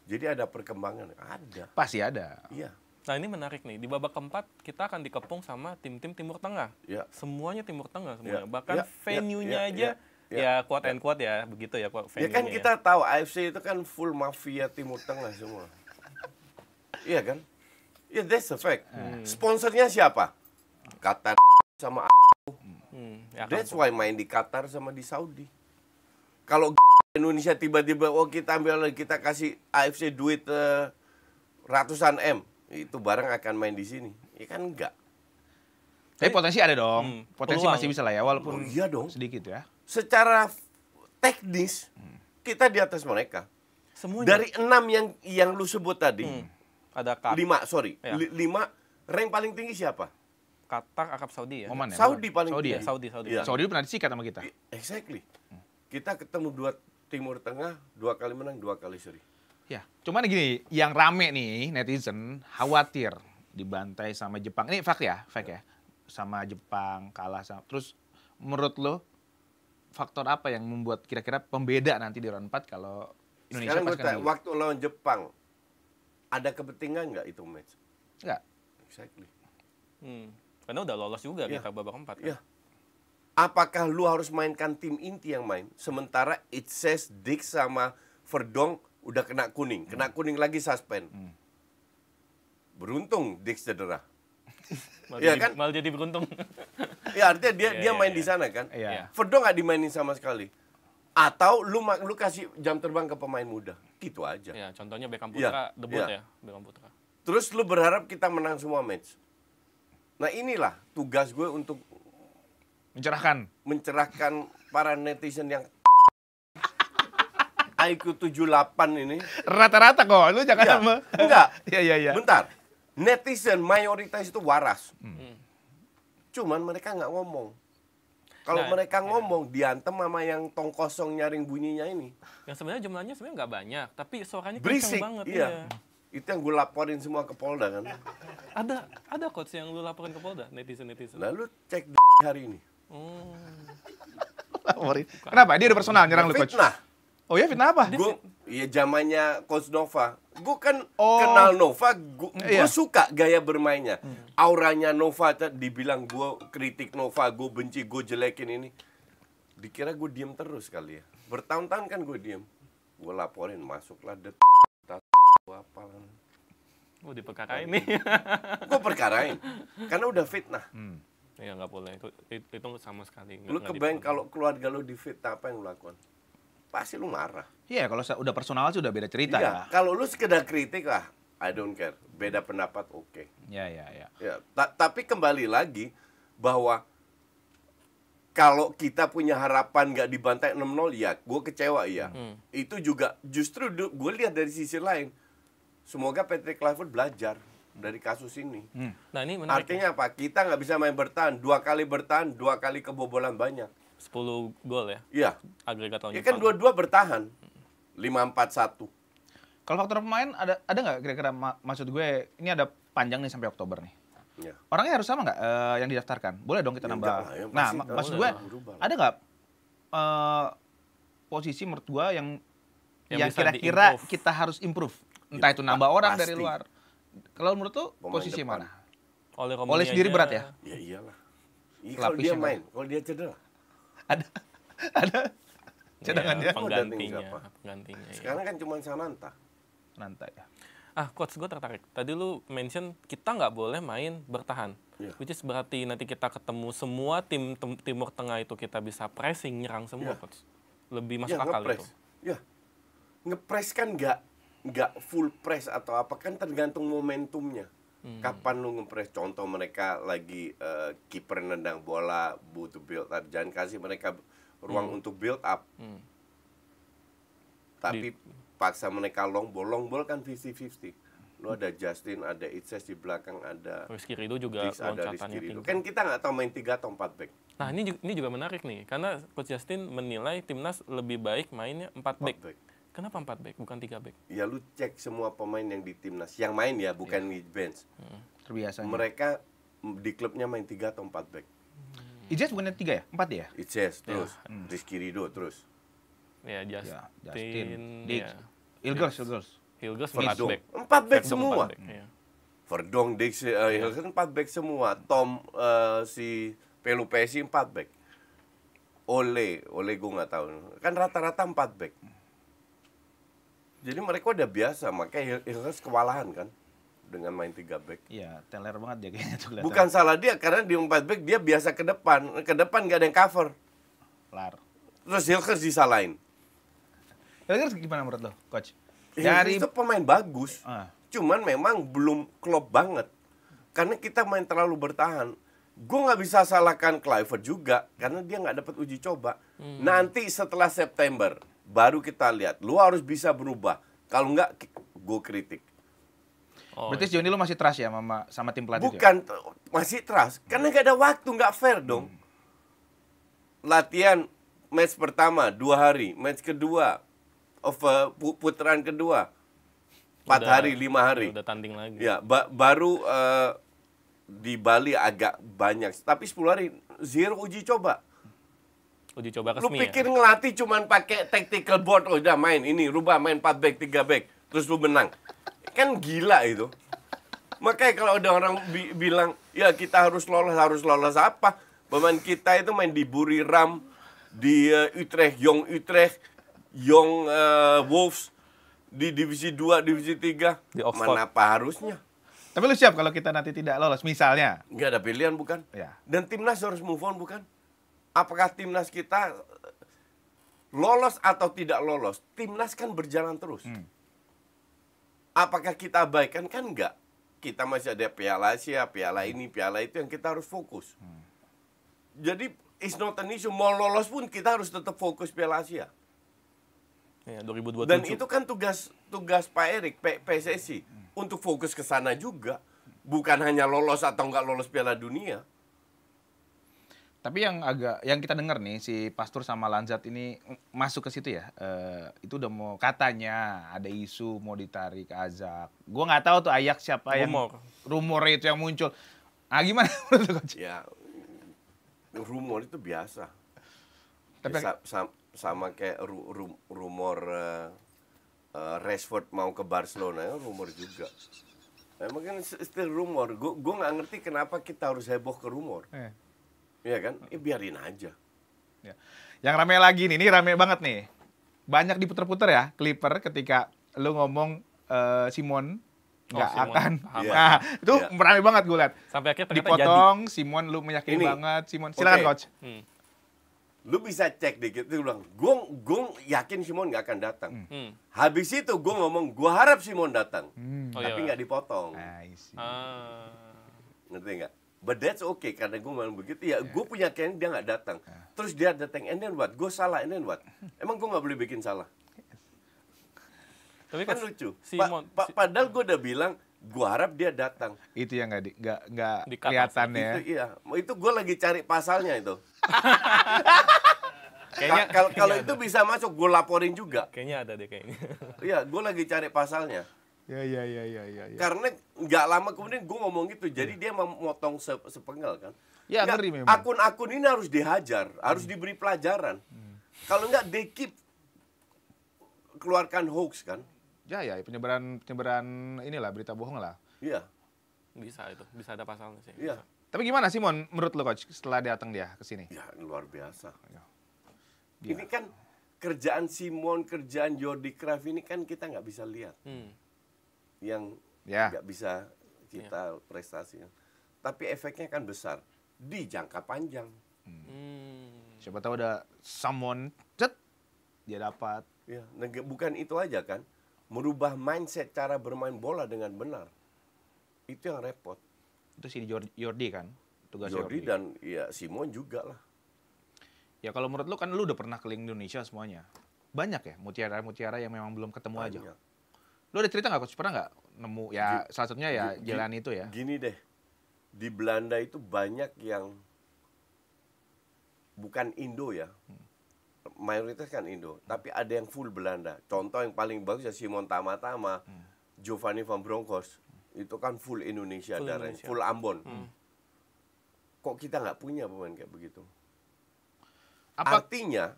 [SPEAKER 1] Jadi ada perkembangan, ada.
[SPEAKER 2] Pasti ada.
[SPEAKER 1] Iya.
[SPEAKER 3] Nah ini menarik nih, di babak keempat kita akan dikepung sama tim-tim Timur Tengah.
[SPEAKER 1] Ya.
[SPEAKER 3] Semuanya Timur Tengah semuanya.
[SPEAKER 1] Ya,
[SPEAKER 3] Bahkan
[SPEAKER 1] ya,
[SPEAKER 3] venue-nya
[SPEAKER 1] ya,
[SPEAKER 3] aja,
[SPEAKER 1] ya,
[SPEAKER 3] ya quote and quote ya, begitu ya venue-nya.
[SPEAKER 1] Ya kan kita tahu AFC itu kan full mafia Timur Tengah semua. Iya kan? Ya, that's a fact. Sponsornya siapa? Qatar sama
[SPEAKER 3] Ya,
[SPEAKER 1] that's why main di Qatar sama di Saudi. Kalau Indonesia tiba-tiba, oh kita ambil, kita kasih AFC duit ratusan M, itu barang akan main di sini. Ya kan enggak.
[SPEAKER 2] Tapi potensi ada dong. Potensi
[SPEAKER 3] peluang.
[SPEAKER 2] masih bisa lah ya, walaupun
[SPEAKER 1] Oh, iya dong.
[SPEAKER 2] sedikit ya.
[SPEAKER 1] Secara teknis, kita di atas mereka.
[SPEAKER 3] semuanya.
[SPEAKER 1] Dari 6 yang lu sebut tadi,
[SPEAKER 3] Ada Qatar,
[SPEAKER 1] 5,
[SPEAKER 3] Ya.
[SPEAKER 1] 5, rank paling tinggi siapa?
[SPEAKER 3] Arab Saudi ya.
[SPEAKER 2] Oman ya?
[SPEAKER 1] Saudi paling
[SPEAKER 2] Saudi
[SPEAKER 1] tinggi.
[SPEAKER 2] ya?
[SPEAKER 3] Saudi.
[SPEAKER 1] Iya.
[SPEAKER 2] Saudi pernah disikat sama kita.
[SPEAKER 1] Exactly. Kita ketemu 2 Timur Tengah, 2 kali menang, 2 kali seri.
[SPEAKER 2] Ya, cuman gini, yang rame nih netizen khawatir dibantai sama Jepang. Ini fact ya. Sama Jepang kalah sama. Terus menurut lo faktor apa yang membuat kira-kira pembeda nanti di round 4 kalau Indonesia
[SPEAKER 1] Sekarang gue
[SPEAKER 2] pasukan
[SPEAKER 1] tanya,
[SPEAKER 2] dulu?
[SPEAKER 1] waktu lawan Jepang, ada kepentingan nggak itu match?
[SPEAKER 2] Enggak.
[SPEAKER 1] Exactly.
[SPEAKER 3] Karena udah lolos juga
[SPEAKER 1] Iya.
[SPEAKER 3] kita babak keempat.
[SPEAKER 1] Iya. Apakah lu harus mainkan tim inti yang main? Sementara it says Dix sama Verdong udah kena kuning. Kena kuning lagi suspend. Beruntung Dix cedera. Iya kan?
[SPEAKER 3] Malah jadi beruntung.
[SPEAKER 1] Ya artinya dia
[SPEAKER 3] Iya,
[SPEAKER 1] main
[SPEAKER 3] iya.
[SPEAKER 1] di sana kan?
[SPEAKER 2] Iya.
[SPEAKER 1] Verdong nggak dimainin sama sekali. Atau lu kasih jam terbang ke pemain muda. Gitu aja.
[SPEAKER 3] Ya, contohnya Beckham
[SPEAKER 1] Iya,
[SPEAKER 3] Putra debut
[SPEAKER 1] iya.
[SPEAKER 3] ya, Beckham Putra.
[SPEAKER 1] Terus lu berharap kita menang semua match. Nah inilah tugas gue untuk mencerahkan para netizen yang IQ 78 ini.
[SPEAKER 2] Rata-rata kok, lu jangan
[SPEAKER 1] Ya,
[SPEAKER 2] sama.
[SPEAKER 1] enggak.
[SPEAKER 2] Iya.
[SPEAKER 1] Bentar. Netizen mayoritas itu waras. Cuman mereka nggak ngomong. Kalau
[SPEAKER 3] Nah,
[SPEAKER 1] mereka ngomong, diantem sama yang tong kosong nyaring bunyinya ini.
[SPEAKER 3] Yang sebenarnya jumlahnya sebenarnya nggak banyak, tapi suaranya
[SPEAKER 1] Berisik.
[SPEAKER 3] kenceng banget.
[SPEAKER 1] Iya. Itu yang gue laporin semua ke Polda kan.
[SPEAKER 3] Ada coach yang lu laporin ke Polda, netizen.
[SPEAKER 1] Lalu cek hari ini.
[SPEAKER 2] Kenapa? Dia udah personal nyerang lu, coach.
[SPEAKER 1] Fitnah.
[SPEAKER 2] Oh ya, fitnah apa?
[SPEAKER 1] Gue, ya zamannya Coach Nova. Gue kan
[SPEAKER 2] Oh.
[SPEAKER 1] kenal Nova, gue
[SPEAKER 2] Iya.
[SPEAKER 1] suka gaya bermainnya. Auranya Nova, dibilang gue kritik Nova, gue benci, gue jelekin ini. Dikira gue diem terus kali ya. Bertahun-tahun kan gue diem. Gue laporin, masuklah apa.
[SPEAKER 3] Oh, diperkarain nih.
[SPEAKER 1] Gue perkarain. Karena udah fitnah.
[SPEAKER 3] Ya nggak boleh, itu sama sekali.
[SPEAKER 1] Lu kebayang kalau keluarga lu difitnah, apa yang lu lakukan? Pasti lu marah.
[SPEAKER 2] Iya, kalau udah personal sih udah beda cerita ya.
[SPEAKER 1] Iya, kalau lu sekedar kritik lah, I don't care. Beda pendapat, oke.
[SPEAKER 2] Iya.
[SPEAKER 1] Ya, tapi kembali lagi bahwa kalau kita punya harapan nggak dibantai 6-0, ya gue kecewa ya. Itu juga justru gue lihat dari sisi lain. Semoga Patrick Kluivert belajar dari kasus ini.
[SPEAKER 3] Nah, ini menarik.
[SPEAKER 1] Artinya apa? Kita nggak bisa main bertahan. 2 kali bertahan, 2 kali kebobolan banyak.
[SPEAKER 3] 10 gol ya,
[SPEAKER 1] Iya.
[SPEAKER 3] agregat tahun
[SPEAKER 1] Ya kan
[SPEAKER 3] depan.
[SPEAKER 1] dua-dua bertahan. 5-4-1.
[SPEAKER 2] Kalau faktor pemain ada nggak kira-kira maksud gue ini ada panjang nih sampai Oktober nih.
[SPEAKER 1] Ya.
[SPEAKER 2] Orangnya harus sama nggak yang didaftarkan? Boleh dong kita
[SPEAKER 1] Ya,
[SPEAKER 2] nambah.
[SPEAKER 1] enggak lah, yang
[SPEAKER 2] Nah,
[SPEAKER 1] pasti
[SPEAKER 2] maksud
[SPEAKER 1] tahu
[SPEAKER 2] gue
[SPEAKER 1] lah, berubah lah.
[SPEAKER 2] ada nggak posisi menurut gue yang
[SPEAKER 3] Yang bisa
[SPEAKER 2] kira-kira
[SPEAKER 3] di-improve.
[SPEAKER 2] kita harus improve? Entah itu nambah orang dari
[SPEAKER 1] pasti.
[SPEAKER 2] luar. Kalau menurut tuh
[SPEAKER 1] Pemain
[SPEAKER 2] posisi
[SPEAKER 1] depan.
[SPEAKER 2] mana?
[SPEAKER 3] Oleh
[SPEAKER 2] Oleh sendiri berat ya?
[SPEAKER 1] Ya iyalah. Iya, kalau dia
[SPEAKER 2] Lapisnya
[SPEAKER 1] main, kalau dia cedera.
[SPEAKER 2] Ada cadangannya.
[SPEAKER 3] Penggantinya.
[SPEAKER 1] Siapa?
[SPEAKER 3] Iya.
[SPEAKER 1] Sekarang kan cuma Sananta.
[SPEAKER 2] Nanti ya.
[SPEAKER 3] Coach, gue tertarik. Tadi lu mention kita nggak boleh main bertahan.
[SPEAKER 1] Iya.
[SPEAKER 3] Which is berarti nanti kita ketemu semua tim Timur Tengah itu kita bisa pressing, nyerang semua,
[SPEAKER 1] Iya.
[SPEAKER 3] Coach. Lebih masuk
[SPEAKER 1] Ya,
[SPEAKER 3] akal
[SPEAKER 1] ngepres.
[SPEAKER 3] itu.
[SPEAKER 1] Ya. Ngepres kan nggak full press atau apa, kan tergantung momentumnya. Kapan lu ngepres? Contoh mereka lagi kiper nendang bola, butuh build up, jangan kasih mereka ruang untuk build up. Tapi paksa mereka long ball kan 50-50. Lu ada Justin, ada Itses di belakang, ada
[SPEAKER 3] Rizky Ridho juga
[SPEAKER 1] Dix, ada
[SPEAKER 3] loncatannya
[SPEAKER 1] Rizky Ridho.
[SPEAKER 3] tinggi.
[SPEAKER 1] Kan kita nggak tahu main 3 atau 4 back.
[SPEAKER 3] Nah, ini juga menarik nih, karena Coach Justin menilai timnas lebih baik mainnya 4 back.
[SPEAKER 1] 4 back.
[SPEAKER 3] Kenapa 4 back, bukan 3 back?
[SPEAKER 1] Ya lu cek semua pemain yang di timnas, yang main ya, bukan di bench.
[SPEAKER 2] Terbiasa.
[SPEAKER 1] Mereka di klubnya main 3 atau 4 back.
[SPEAKER 2] Ijaz bukannya 3 ya? 4 ya?
[SPEAKER 1] Itses terus, Rizky Ridho terus.
[SPEAKER 3] Ya,
[SPEAKER 2] Ya,
[SPEAKER 3] Justin,
[SPEAKER 2] Justin, Dix,
[SPEAKER 3] ya.
[SPEAKER 2] Ilgers.
[SPEAKER 3] Hilgers 4
[SPEAKER 1] Verdong,
[SPEAKER 3] back.
[SPEAKER 1] 4 back
[SPEAKER 3] Verdong
[SPEAKER 1] semua.
[SPEAKER 3] 4 back, iya.
[SPEAKER 1] Verdong, Dix, Hilgers 4 back semua. Tom, si Pelupesi 4 back. Ole gue nggak tahu. Kan rata-rata 4 back. Jadi mereka udah biasa, makanya Hilgers kewalahan kan dengan main 3 back.
[SPEAKER 2] Iya, teler banget dia kayaknya tuh kelihatan.
[SPEAKER 1] Bukan salah dia, karena di 4 back dia biasa ke depan nggak ada yang cover.
[SPEAKER 2] Lar.
[SPEAKER 1] Terus Hilgers disalahin.
[SPEAKER 2] Ilgers gimana menurut lo, Coach?
[SPEAKER 1] Hilgers itu pemain bagus.
[SPEAKER 2] Ah.
[SPEAKER 1] Cuman memang belum klop banget. Karena kita main terlalu bertahan. Gue nggak bisa salahkan Kluivert juga. Karena dia nggak dapat uji coba. Nanti setelah September, baru kita lihat. Lu harus bisa berubah. Kalau nggak, gue kritik.
[SPEAKER 3] Oh,
[SPEAKER 2] Berarti sejauh ini lo masih trust ya sama tim pelatih?
[SPEAKER 1] Bukan, masih trust. Karena nggak ada waktu, nggak fair dong. Latihan, match pertama, 2 hari. Match kedua, putaran kedua, 4 hari, 5 hari.
[SPEAKER 3] Udah tanding lagi.
[SPEAKER 1] Ya, baru di Bali agak banyak, tapi 10 hari zero uji coba.
[SPEAKER 3] Uji coba
[SPEAKER 1] Lu
[SPEAKER 3] resmi
[SPEAKER 1] pikir
[SPEAKER 3] ya?
[SPEAKER 1] ngelatih cuman pakai tactical board, oh udah main ini, rubah main 4 back, 3 back, terus lu menang. Kan gila itu. Makanya kalau ada orang bilang, ya kita harus lolos apa? Pemain kita itu main di Buriram, di Utrecht, Young Wolves, di divisi 2, divisi 3.
[SPEAKER 3] Di Oxford.
[SPEAKER 1] Mana harusnya?
[SPEAKER 2] Tapi lu siap kalau kita nanti tidak lolos, misalnya?
[SPEAKER 1] Nggak ada pilihan, bukan?
[SPEAKER 2] Ya.
[SPEAKER 1] Dan timnas harus move on, bukan? Apakah timnas kita lolos atau tidak lolos? Timnas kan berjalan terus. Apakah kita abaikan? Kan enggak. Kita masih ada Piala Asia, Piala ini, Piala itu yang kita harus fokus. Jadi, it's not an issue. Mau lolos pun kita harus tetap fokus Piala Asia.
[SPEAKER 3] Ya, 2027.
[SPEAKER 1] Dan itu kan tugas Pak Erik, PSSI. Untuk fokus ke sana juga. Bukan hanya lolos atau nggak lolos Piala Dunia.
[SPEAKER 2] Tapi yang kita dengar nih, si Pastur sama Lanzat ini masuk ke situ ya. Itu udah mau, katanya ada isu mau ditarik Azak. Gue nggak tahu tuh Ayak siapa rumor itu yang muncul. Ah, gimana menurut lu, Coach?
[SPEAKER 1] Ya, rumor itu biasa.
[SPEAKER 2] Tapi
[SPEAKER 1] Sama kayak rumor Rashford mau ke Barcelona, ya rumor juga. Emang kan still rumor. Gue nggak ngerti kenapa kita harus heboh ke rumor. Iya kan? Biarin aja.
[SPEAKER 2] Ya. Yang rame lagi nih, ini rame banget nih. Banyak diputer-puter ya, Clipper ketika lu ngomong Simon nggak
[SPEAKER 3] Simon.
[SPEAKER 2] akan.
[SPEAKER 1] Iya.
[SPEAKER 2] Nah, itu
[SPEAKER 1] Iya.
[SPEAKER 2] rame banget gue liat.
[SPEAKER 3] Sampai akhirnya ternyata
[SPEAKER 2] Dipotong, Simon lu meyakini
[SPEAKER 1] Ini.
[SPEAKER 2] banget. Simon, silakan
[SPEAKER 1] Oke.
[SPEAKER 2] Coach.
[SPEAKER 3] jadi.
[SPEAKER 1] Lu bisa cek dikit, lu bilang, gue yakin Simon nggak akan datang. Habis itu gue ngomong, gue harap Simon datang.
[SPEAKER 3] Oh,
[SPEAKER 1] Tapi
[SPEAKER 3] iya.
[SPEAKER 1] nggak dipotong.
[SPEAKER 2] I see.
[SPEAKER 1] Ngerti nggak? But that's okay, karena gue ngomong begitu. Ya, gue punya kayaknya dia nggak datang. Terus dia datang, and then what? Gue salah, and then what? Emang gue nggak boleh bikin salah?
[SPEAKER 3] Tapi
[SPEAKER 1] Kan
[SPEAKER 3] kan
[SPEAKER 1] lucu.
[SPEAKER 3] Simon,
[SPEAKER 1] Padahal gue udah bilang, gue harap dia datang.
[SPEAKER 2] Itu yang nggak
[SPEAKER 3] Di-cut
[SPEAKER 2] kelihatan ya.
[SPEAKER 1] Itu iya. Itu gue lagi cari pasalnya itu.
[SPEAKER 3] kayaknya
[SPEAKER 1] Kalau itu bisa masuk, gue laporin juga.
[SPEAKER 3] kayaknya ada deh kayaknya.
[SPEAKER 1] Iya, gue lagi cari pasalnya.
[SPEAKER 2] Ya.
[SPEAKER 1] Karena nggak lama kemudian gue ngomong gitu, jadi dia memotong sepenggal kan.
[SPEAKER 2] Ya,
[SPEAKER 1] Nggak,
[SPEAKER 2] ngeri memang.
[SPEAKER 1] akun-akun ini harus dihajar, harus diberi pelajaran. Kalau nggak, they keep keluarkan hoax kan.
[SPEAKER 2] Ya, penyebaran inilah berita bohong lah.
[SPEAKER 1] Iya,
[SPEAKER 3] Bisa itu, bisa ada pasalnya sih.
[SPEAKER 1] iya.
[SPEAKER 2] Tapi gimana Simon menurut lo Coach setelah datang dia ke sini?
[SPEAKER 1] Ya, luar biasa.
[SPEAKER 2] Gila.
[SPEAKER 1] Ini kan kerjaan Simon, kerjaan Jordi Cruyff ini kan kita nggak bisa lihat. Yang
[SPEAKER 2] Ya.
[SPEAKER 1] nggak bisa kita prestasikan. Tapi efeknya kan besar di jangka panjang.
[SPEAKER 2] Siapa tahu ada someone cet dia dapat.
[SPEAKER 1] Ya, bukan itu aja kan, merubah mindset cara bermain bola dengan benar. Itu yang repot.
[SPEAKER 2] Itu si Jordi kan, tugas
[SPEAKER 1] Jordi dan ya Simon juga lah.
[SPEAKER 2] Ya kalau menurut lu kan lu udah pernah keliling Indonesia semuanya. Banyak ya mutiara-mutiara yang memang belum ketemu aja.
[SPEAKER 1] Banyak.
[SPEAKER 2] Lu ada cerita nggak Coach? Pernah nggak nemu ya salah satunya ya jalan itu ya.
[SPEAKER 1] Gini deh, di Belanda itu banyak yang bukan Indo ya, mayoritas kan Indo, tapi ada yang full Belanda. Contoh yang paling bagus ya Simon Tama-Tama, Giovanni van Bronckhorst, itu kan full Indonesia
[SPEAKER 3] Full
[SPEAKER 1] darahnya,
[SPEAKER 3] Indonesia.
[SPEAKER 1] full Ambon. Kok kita nggak punya pemain kayak begitu?
[SPEAKER 2] Apa
[SPEAKER 1] Artinya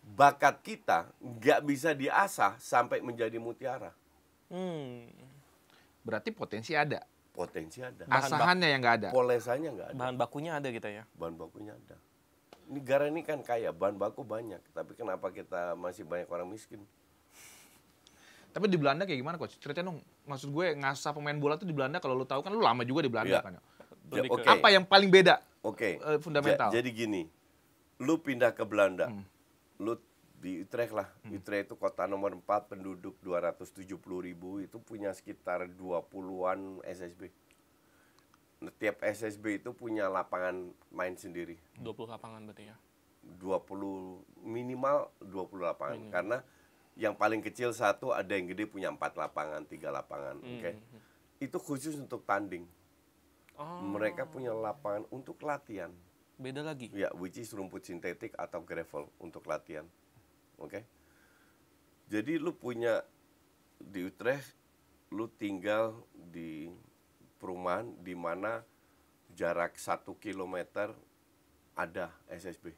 [SPEAKER 1] bakat kita nggak bisa diasah sampai menjadi mutiara.
[SPEAKER 2] berarti potensi ada,
[SPEAKER 1] Potensi ada,
[SPEAKER 2] asahannya yang nggak ada.
[SPEAKER 1] polesanya nggak ada,
[SPEAKER 3] Bahan bakunya ada kita ya.
[SPEAKER 1] bahan bakunya ada. Negara ini kan kaya, bahan baku banyak, tapi kenapa kita masih banyak orang miskin?
[SPEAKER 2] Tapi di Belanda kayak gimana coach? Ceritain dong. Maksud gue ngasah pemain bola tuh di Belanda kalau lu tahu kan lu lama juga di Belanda
[SPEAKER 1] Iya.
[SPEAKER 2] kan.
[SPEAKER 3] Lebih
[SPEAKER 1] Oke.
[SPEAKER 3] ke-
[SPEAKER 2] Apa yang paling beda
[SPEAKER 1] Oke,
[SPEAKER 2] fundamental?
[SPEAKER 1] jadi gini, lu pindah ke Belanda, lu di Utrecht lah. Utrecht itu kota nomor 4, penduduk 270.000, itu punya sekitar 20-an SSB. Nah, tiap SSB itu punya lapangan main sendiri.
[SPEAKER 3] 20 lapangan berarti ya.
[SPEAKER 1] 20 minimal 20 lapangan. Karena yang paling kecil satu, ada yang gede punya 4 lapangan, 3 lapangan. Oke. Itu khusus untuk tanding.
[SPEAKER 3] Oh,
[SPEAKER 1] Mereka punya lapangan untuk latihan.
[SPEAKER 3] beda lagi.
[SPEAKER 1] Ya, which is rumput sintetik atau gravel untuk latihan. Oke. Jadi lu punya di Utrecht, lu tinggal di perumahan di mana jarak 1 kilometer ada SSB.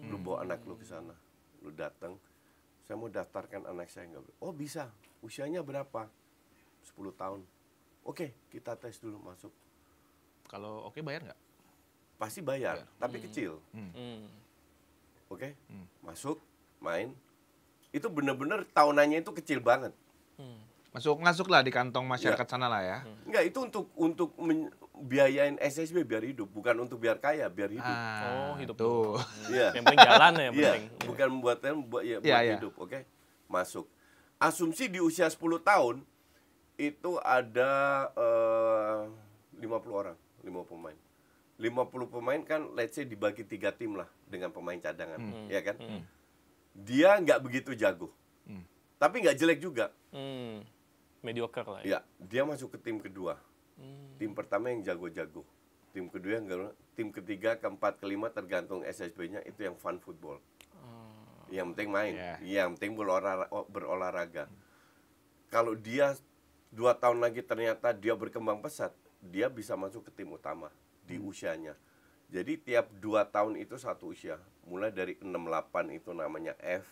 [SPEAKER 1] Lu bawa anak lu ke sana. Lu datang, saya mau daftarkan anak saya nggak? Oh bisa, usianya berapa? 10 tahun. Oke, kita tes dulu masuk.
[SPEAKER 2] Kalau oke bayar nggak?
[SPEAKER 1] Pasti bayar, tapi kecil. Oke, masuk, main. Itu bener-bener tahunannya itu kecil banget.
[SPEAKER 2] Masuk lah di kantong masyarakat sana lah ya.
[SPEAKER 1] Enggak, itu untuk biayain SSB biar hidup, bukan untuk biar kaya, biar hidup.
[SPEAKER 3] Oh, hidup
[SPEAKER 2] tuh.
[SPEAKER 1] Iya.
[SPEAKER 3] Yang penting jalan ya, yang
[SPEAKER 1] Iya,
[SPEAKER 3] penting.
[SPEAKER 1] bukan buat
[SPEAKER 2] Iya,
[SPEAKER 1] buat
[SPEAKER 2] iya.
[SPEAKER 1] hidup, oke? Masuk. Asumsi di usia 10 tahun itu ada 50 orang, 50 pemain. 50 pemain kan let's say dibagi 3 tim lah dengan pemain cadangan, ya kan? Dia nggak begitu jago. Tapi nggak jelek juga.
[SPEAKER 3] Mediocre lah ya.
[SPEAKER 1] Ya, dia masuk ke tim kedua. Tim pertama yang jago-jago. Tim kedua yang jago. Tim ketiga, keempat, kelima tergantung SSB-nya itu yang fun football. Yang penting main, yang penting berolahraga. Kalau dia 2 tahun lagi ternyata dia berkembang pesat, dia bisa masuk ke tim utama di usianya. Jadi tiap 2 tahun itu satu usia. Mulai dari 6-8 itu namanya F,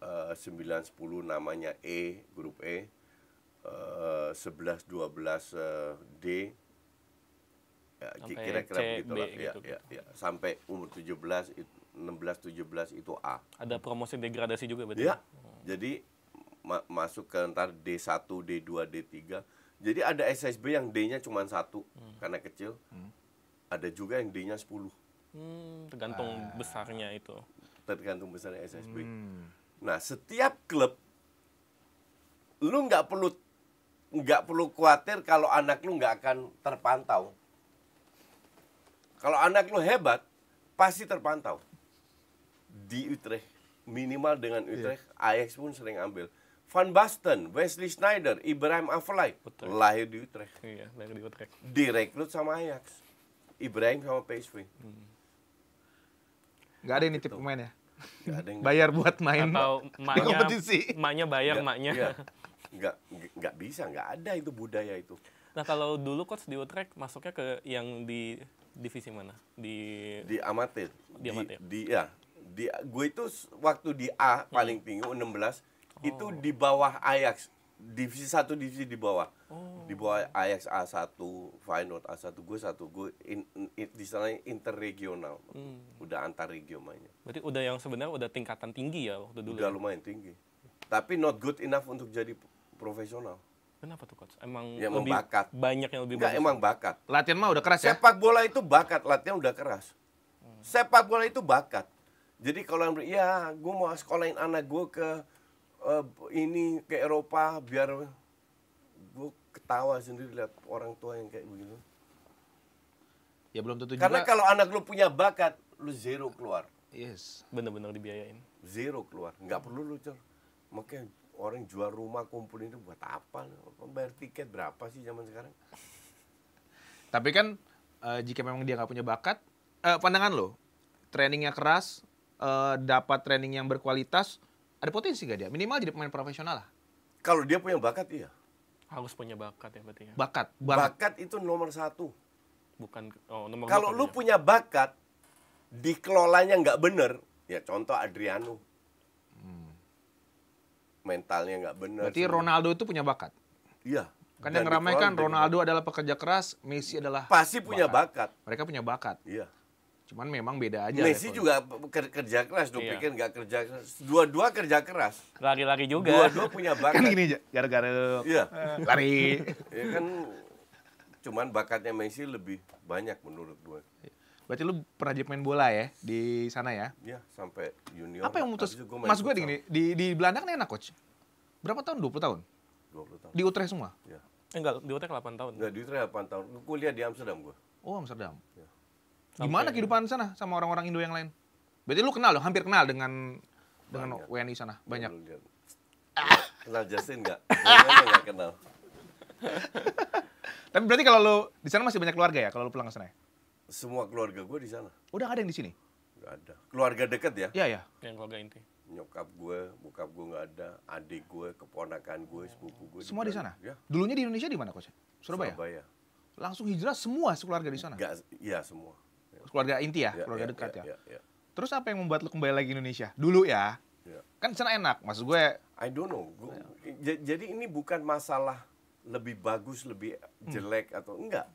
[SPEAKER 1] 9-10 namanya E, grup E, 11-12 D, ya,
[SPEAKER 3] Sampai
[SPEAKER 1] kira-kira
[SPEAKER 3] C,
[SPEAKER 1] begitulah.
[SPEAKER 3] B
[SPEAKER 1] Ya,
[SPEAKER 3] gitu.
[SPEAKER 1] ya. Sampai umur 17, 16-17 itu A.
[SPEAKER 3] Ada promosi degradasi juga berarti.
[SPEAKER 1] Ya, jadi masuk ke ntar D1, D2, D3. Jadi ada SSB yang D-nya cuma 1 karena kecil. Ada juga yang D-nya 10.
[SPEAKER 3] Tergantung besarnya itu.
[SPEAKER 1] Tergantung besarnya SSB. Nah, setiap klub lu nggak perlu khawatir kalau anak lu nggak akan terpantau. Kalau anak lu hebat, pasti terpantau. Di Utrecht, minimal dengan Utrecht, Ajax pun sering ambil. Van Basten, Wesley Sneijder, Ibrahim Afellay,
[SPEAKER 3] Betul.
[SPEAKER 1] lahir di Utrecht.
[SPEAKER 3] Iya, dari di Utrecht.
[SPEAKER 1] Direkrut sama Ajax. Ibrahim sama PSV.
[SPEAKER 2] Nggak ada yang nitip pemain ya?
[SPEAKER 1] Nggak ada yang
[SPEAKER 2] Bayar buat main
[SPEAKER 3] Atau
[SPEAKER 2] di
[SPEAKER 3] maknya,
[SPEAKER 2] kompetisi.
[SPEAKER 3] maknya bayar
[SPEAKER 1] Nggak-
[SPEAKER 3] maknya.
[SPEAKER 1] iya. Nggak bisa, nggak ada itu budaya itu.
[SPEAKER 3] Nah kalau dulu coach di Utrecht masuknya ke yang di divisi mana?
[SPEAKER 1] Di amatir.
[SPEAKER 3] Di amatir.
[SPEAKER 1] Gue itu waktu di A paling tinggi 16 itu di bawah Ajax, divisi 1 divisi di bawah. Di bawah Ajax A1, Feyenoord A1, gue di sana interregional. Udah antar regio mainnya.
[SPEAKER 3] Berarti udah yang sebenarnya udah tingkatan tinggi ya waktu dulu.
[SPEAKER 1] Udah lumayan tinggi. Tapi not good enough untuk jadi profesional.
[SPEAKER 3] Kenapa tuh coach? Emang
[SPEAKER 1] Ya, emang
[SPEAKER 3] lebih
[SPEAKER 1] bakat.
[SPEAKER 3] banyak yang lebih
[SPEAKER 1] Enggak,
[SPEAKER 3] bagus.
[SPEAKER 1] emang bakat.
[SPEAKER 2] Latihan mah udah keras ya?
[SPEAKER 1] Sepak bola itu bakat, latihan udah keras. Sepak bola itu bakat. Jadi kalau ya gue mau sekolahin anak gue ke ini ke Eropa biar gue ketawa sendiri lihat orang tua yang kayak begitu.
[SPEAKER 2] Ya belum tentu
[SPEAKER 1] Karena
[SPEAKER 2] juga.
[SPEAKER 1] kalau anak lu punya bakat, lu zero keluar.
[SPEAKER 2] Yes.
[SPEAKER 3] Bener-bener dibiayain.
[SPEAKER 1] Zero keluar. Nggak perlu lu, Cor. Makanya orang jual rumah kumpulin itu buat apa? Bayar tiket berapa sih zaman sekarang?
[SPEAKER 2] Tapi kan jika memang dia nggak punya bakat, pandangan lo, trainingnya keras, dapat training yang berkualitas, ada potensi nggak dia? Minimal jadi pemain profesional lah.
[SPEAKER 1] Kalau dia punya bakat, iya.
[SPEAKER 3] Harus punya bakat ya berarti ya.
[SPEAKER 2] Bakat, banget.
[SPEAKER 1] Bakat itu nomor 1.
[SPEAKER 3] Bukan nomor
[SPEAKER 1] Kalau
[SPEAKER 3] 2
[SPEAKER 1] lu
[SPEAKER 3] kali ya.
[SPEAKER 1] punya bakat, dikelolanya nggak bener, ya contoh Adriano. Mentalnya nggak bener.
[SPEAKER 2] Berarti Ronaldo itu punya bakat.
[SPEAKER 1] Iya.
[SPEAKER 2] Kan
[SPEAKER 1] Dan
[SPEAKER 2] yang ramaikan
[SPEAKER 1] dikelola
[SPEAKER 2] Ronaldo adalah pekerja keras, Messi adalah
[SPEAKER 1] pasti punya bakat.
[SPEAKER 2] Mereka punya bakat.
[SPEAKER 1] Iya.
[SPEAKER 2] Cuman memang beda aja.
[SPEAKER 1] Messi
[SPEAKER 2] levelnya.
[SPEAKER 1] juga kerja keras, lu
[SPEAKER 3] Iya.
[SPEAKER 1] pikir nggak kerja keras. Dua-dua kerja keras.
[SPEAKER 3] Lari-lari juga.
[SPEAKER 1] Dua-dua punya bakat.
[SPEAKER 2] Kan gini, gara-gara
[SPEAKER 1] Iya.
[SPEAKER 2] lari.
[SPEAKER 1] Ya kan, cuman bakatnya Messi lebih banyak menurut gue.
[SPEAKER 2] Berarti lu pernah jadi pemain bola ya di sana ya?
[SPEAKER 1] Ya, sampai junior.
[SPEAKER 2] Apa yang memutus?
[SPEAKER 1] Habis itu gua main
[SPEAKER 2] Mas gue
[SPEAKER 1] futsal.
[SPEAKER 2] gini, di Belanda kan enak coach. Berapa tahun? 20 tahun?
[SPEAKER 1] 20 tahun.
[SPEAKER 2] Di Utrecht semua?
[SPEAKER 1] Ya.
[SPEAKER 3] Enggak, di Utrecht 8 tahun.
[SPEAKER 1] Nggak, di Utrecht 8 tahun. Gua kuliah di Amsterdam gue.
[SPEAKER 2] Oh, Amsterdam.
[SPEAKER 1] Ya.
[SPEAKER 2] Gimana
[SPEAKER 3] Sampai-
[SPEAKER 2] kehidupan sana sama orang-orang Indo yang lain? Berarti lu kenal dong, hampir kenal dengan
[SPEAKER 1] Banyak.
[SPEAKER 2] WNI sana, banyak.
[SPEAKER 1] Lu lihat. Kenal Justin nggak? Kayaknya nggak kenal.
[SPEAKER 2] Tapi berarti kalau lu di sana masih banyak keluarga ya kalau lu pulang ke sana ya?
[SPEAKER 1] Semua keluarga gue di sana.
[SPEAKER 2] Udah nggak ada yang di sini?
[SPEAKER 1] Nggak ada. Keluarga dekat ya.
[SPEAKER 2] Iya, ya.
[SPEAKER 3] Yang keluarga inti.
[SPEAKER 1] Nyokap gue, bokap gue nggak ada. Adik gue, keponakan gue, sepupu gue.
[SPEAKER 2] Semua di
[SPEAKER 1] juga.
[SPEAKER 2] sana?
[SPEAKER 1] Ya.
[SPEAKER 2] Dulunya di Indonesia di mana coach? Surabaya?
[SPEAKER 1] Surabaya.
[SPEAKER 2] Langsung hijrah semua sekeluarga di sana?
[SPEAKER 1] Nggak, iya semua.
[SPEAKER 2] Keluarga inti ya?
[SPEAKER 1] Ya,
[SPEAKER 2] Keluarga
[SPEAKER 1] ya,
[SPEAKER 2] dekat ya?
[SPEAKER 1] ya.
[SPEAKER 2] Terus apa yang membuat lu kembali lagi ke Indonesia? Dulu ya?
[SPEAKER 1] Ya.
[SPEAKER 2] Kan di sana enak, maksud gue.
[SPEAKER 1] I don't know. Jadi ini bukan masalah lebih bagus, lebih jelek atau enggak.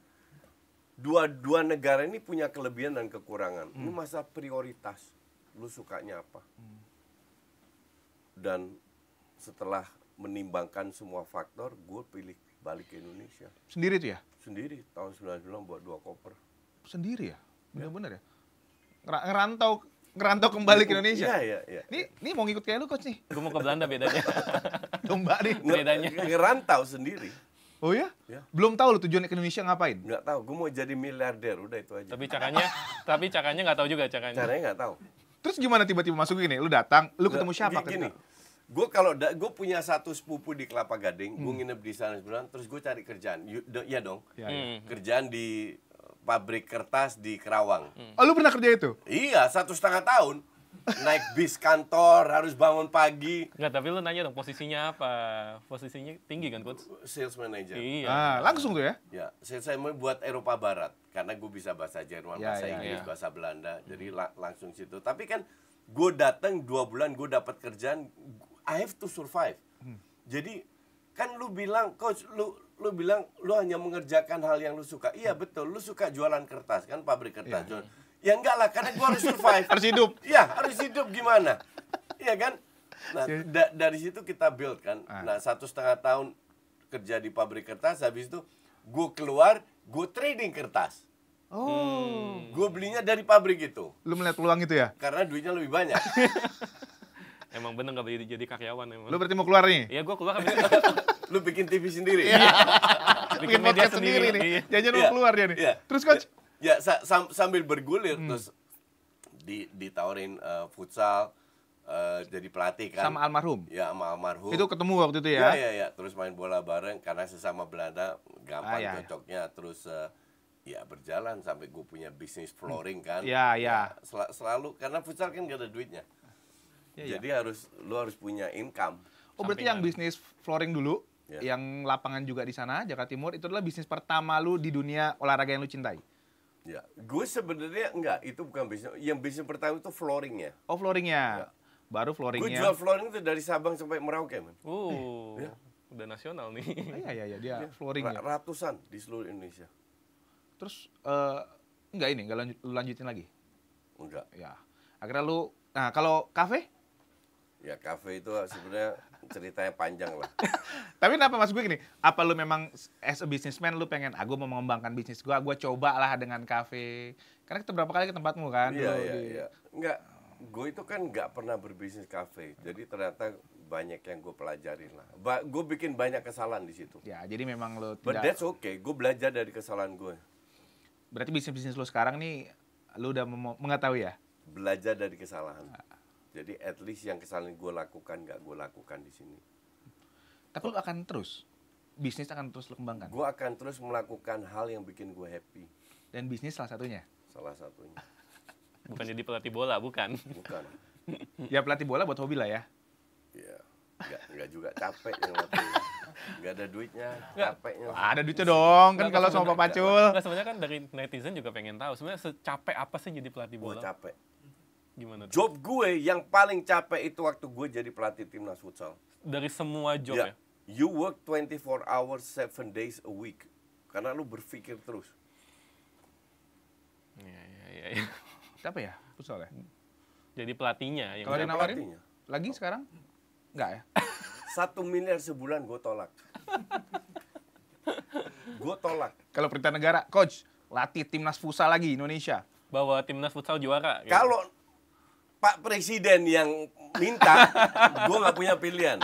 [SPEAKER 1] Dua negara ini punya kelebihan dan kekurangan. Ini masalah prioritas. Lu sukanya apa? Dan setelah menimbangkan semua faktor, gue pilih balik ke Indonesia.
[SPEAKER 2] Sendiri tuh ya?
[SPEAKER 1] Sendiri, tahun 99 buat 2 koper.
[SPEAKER 2] Sendiri ya? Bener-bener ya? Ngerantau kembali ke Indonesia?
[SPEAKER 1] Iya.
[SPEAKER 2] Ini mau ngikut kayak lu coach nih?
[SPEAKER 3] Gue mau ke Belanda bedanya.
[SPEAKER 2] Domba nih.
[SPEAKER 3] Bedanya.
[SPEAKER 1] Ngerantau sendiri.
[SPEAKER 2] Oh ya?
[SPEAKER 1] Ya.
[SPEAKER 2] Belum tahu lu tujuannya ke Indonesia ngapain?
[SPEAKER 1] Nggak tahu, gue mau jadi miliarder, udah itu aja.
[SPEAKER 3] Tapi caranya nggak tahu juga caranya.
[SPEAKER 1] Caranya nggak tahu.
[SPEAKER 2] Terus gimana tiba-tiba masuk gini? Lu datang, lu ketemu siapa?
[SPEAKER 1] Gini, gue punya satu sepupu di Kelapa Gading, gue nginep di sana sebulan, terus gue cari kerjaan. Iya dong,
[SPEAKER 2] Ya, ya.
[SPEAKER 1] kerjaan di pabrik kertas di Kerawang.
[SPEAKER 2] Oh, lu pernah kerja itu?
[SPEAKER 1] Iya, 1,5 tahun. Naik bis kantor, harus bangun pagi.
[SPEAKER 3] Nggak, tapi lu nanya dong posisinya apa? Posisinya tinggi kan coach?
[SPEAKER 1] Sales manager.
[SPEAKER 3] Iya.
[SPEAKER 2] Ah, langsung tuh ya?
[SPEAKER 1] Ya, saya mau buat Eropa Barat karena gue bisa bahasa Jerman,
[SPEAKER 2] Ya,
[SPEAKER 1] bahasa
[SPEAKER 2] ya,
[SPEAKER 1] Inggris,
[SPEAKER 3] ya.
[SPEAKER 1] bahasa Belanda, jadi langsung situ. Tapi kan gue datang 2 bulan, gue dapat kerjaan, I have to survive. Jadi kan lu bilang, coach, lu bilang lu hanya mengerjakan hal yang lu suka. Iya betul, lu suka jualan kertas kan, pabrik kertas.
[SPEAKER 2] Iya.
[SPEAKER 1] Ya enggak lah, karena gue harus survive.
[SPEAKER 2] Harus hidup.
[SPEAKER 1] Iya, harus hidup gimana? Iya kan? Nah, dari situ kita build kan. Nah, 1,5 tahun kerja di pabrik kertas, habis itu gue keluar, gue trading kertas.
[SPEAKER 2] Oh.
[SPEAKER 1] Gue belinya dari pabrik itu.
[SPEAKER 2] Lu melihat peluang itu ya?
[SPEAKER 1] Karena duitnya lebih banyak.
[SPEAKER 3] Emang bener nggak boleh jadi karyawan emang.
[SPEAKER 2] Lu berarti mau keluar nih?
[SPEAKER 3] Iya, gue keluar habis
[SPEAKER 1] Lu bikin TV sendiri.
[SPEAKER 2] Bikin podcast sendiri nih.
[SPEAKER 1] Iya.
[SPEAKER 2] Jajan
[SPEAKER 1] Iya.
[SPEAKER 2] mau keluar dia nih.
[SPEAKER 1] Iya.
[SPEAKER 2] Terus coach?
[SPEAKER 1] Ya, sambil bergulir terus ditawarin futsal, jadi pelatih kan.
[SPEAKER 2] Sama almarhum?
[SPEAKER 1] Ya, sama almarhum.
[SPEAKER 2] Itu ketemu waktu itu
[SPEAKER 1] Ya,
[SPEAKER 2] ya?
[SPEAKER 1] ya. Terus main bola bareng karena sesama Belanda gampang
[SPEAKER 2] Ah, ya, ya.
[SPEAKER 1] cocoknya. Terus ya berjalan sampai gue punya bisnis flooring kan.
[SPEAKER 2] Ya, ya.
[SPEAKER 1] Selalu karena futsal kan gak ada duitnya.
[SPEAKER 2] Ya, ya.
[SPEAKER 1] Jadi lu harus punya income.
[SPEAKER 2] Oh, berarti yang bisnis flooring dulu,
[SPEAKER 1] Ya.
[SPEAKER 2] yang lapangan juga di sana, Jakarta Timur, itu adalah bisnis pertama lu di dunia olahraga yang lu cintai?
[SPEAKER 1] Ya, gue sebenarnya enggak, itu bukan bisnis. Yang bisnis pertama itu flooringnya.
[SPEAKER 2] Oh, floaringnya.
[SPEAKER 1] Ya.
[SPEAKER 2] Baru
[SPEAKER 1] Gue
[SPEAKER 2] floaringnya.
[SPEAKER 1] jual flooring itu dari Sabang sampai Merauke, man.
[SPEAKER 3] Ya. Udah nasional nih.
[SPEAKER 2] Oh, iya, dia floaringnya.
[SPEAKER 1] Ratusan di seluruh Indonesia.
[SPEAKER 2] Terus, enggak lu lanjutin lagi?
[SPEAKER 1] Enggak.
[SPEAKER 2] Ya. Akhirnya lu, nah kalau kafe?
[SPEAKER 1] Ya, kafe itu sebenarnya ceritanya panjang lah.
[SPEAKER 2] Tapi kenapa mas gue gini, apa lu memang as a businessman lu pengen, gue mau mengembangkan bisnis gue coba lah dengan kafe. Karena kita berapa kali ke tempatmu kan?
[SPEAKER 1] Iya,
[SPEAKER 2] dulu
[SPEAKER 1] iya,
[SPEAKER 2] di-
[SPEAKER 1] iya. Enggak, gue itu kan nggak pernah berbisnis kafe. Jadi ternyata banyak yang gue pelajarin lah. Gue bikin banyak kesalahan di situ.
[SPEAKER 2] Ya, jadi memang lu
[SPEAKER 1] But
[SPEAKER 2] tidak,
[SPEAKER 1] that's okay, gue belajar dari kesalahan gue.
[SPEAKER 2] berarti bisnis-bisnis lu sekarang nih, lu udah mengetahui ya?
[SPEAKER 1] Belajar dari kesalahan. Jadi at least yang kesalahan gue lakukan nggak gue lakukan di sini.
[SPEAKER 2] Tapi lu akan terus, bisnis akan terus lu kembangkan.
[SPEAKER 1] Gue akan terus melakukan hal yang bikin gue happy.
[SPEAKER 2] Dan bisnis salah satunya.
[SPEAKER 1] Salah satunya.
[SPEAKER 3] Bukan jadi pelatih bola, bukan.
[SPEAKER 1] Bukan.
[SPEAKER 2] Ya pelatih bola buat hobi lah ya.
[SPEAKER 1] Ya, enggak juga capek yang latih. Enggak ada duitnya, capeknya.
[SPEAKER 2] Ada duitnya dong, kan
[SPEAKER 3] Nggak,
[SPEAKER 2] kalau sama Pak Pacul.
[SPEAKER 3] Nggak, sebenarnya kan dari netizen juga pengen tahu. Sebenarnya secapek apa sih jadi pelatih
[SPEAKER 1] Gue
[SPEAKER 3] bola?
[SPEAKER 1] capek.
[SPEAKER 3] Gimana tuh?
[SPEAKER 1] Job gue yang paling capek itu waktu gue jadi pelatih timnas futsal.
[SPEAKER 3] Dari semua job
[SPEAKER 1] Ya,
[SPEAKER 3] ya?
[SPEAKER 1] you work 24 hours 7 days a week. Karena lu berpikir terus.
[SPEAKER 3] Iya.
[SPEAKER 2] Siapa ya? Futsal ya?
[SPEAKER 3] Jadi pelatihnya yang
[SPEAKER 2] Kalau
[SPEAKER 1] Yang
[SPEAKER 2] dinawarin?
[SPEAKER 1] pelatihnya.
[SPEAKER 2] Lagi sekarang? Enggak ya?
[SPEAKER 1] 1 miliar sebulan gue tolak. Gue tolak.
[SPEAKER 2] Kalau perintah negara, coach, latih timnas futsal lagi Indonesia.
[SPEAKER 3] bawa timnas futsal juara. Gitu.
[SPEAKER 1] Kalau Pak Presiden yang minta, gue nggak punya pilihan.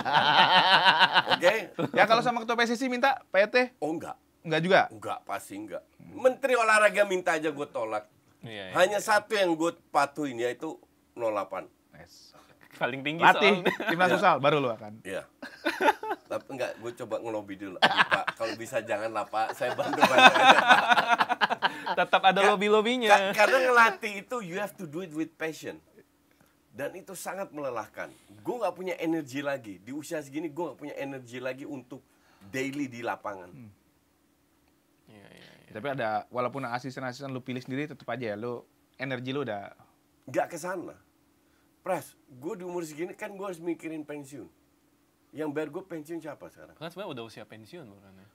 [SPEAKER 1] Oke?
[SPEAKER 2] Ya kalau sama ketua PSSI minta, PET,
[SPEAKER 1] Oh enggak.
[SPEAKER 2] enggak juga.
[SPEAKER 1] Enggak, pasti enggak. Menteri olahraga minta aja gue tolak.
[SPEAKER 3] Iya.
[SPEAKER 1] Hanya satu yang gue patuhin, yaitu 08.
[SPEAKER 2] Yes.
[SPEAKER 3] Paling tinggi
[SPEAKER 2] Latih
[SPEAKER 3] soalnya.
[SPEAKER 2] timnas futsal, baru lu akan.
[SPEAKER 1] Iya. Tapi enggak, gue coba ngelobi dulu. Aduh, Pak, kalau bisa janganlah Pak, saya bantu-bantu aja.
[SPEAKER 3] Tetap ada lobby-lobbynya.
[SPEAKER 1] Karena ngelatih itu, you have to do it with passion. Dan itu sangat melelahkan. Gue nggak punya energi lagi. Di usia segini, gue nggak punya energi lagi untuk daily di lapangan.
[SPEAKER 3] Iya.
[SPEAKER 2] Tapi ada, walaupun asisten-asisten lu pilih sendiri, tetap aja ya, lu energi lu udah.
[SPEAKER 1] Nggak ke sana. Pras, gue di umur segini kan gue harus mikirin pensiun. Yang bayar gue pensiun siapa sekarang?
[SPEAKER 3] Kan sebenarnya udah usia pensiun bukan ya?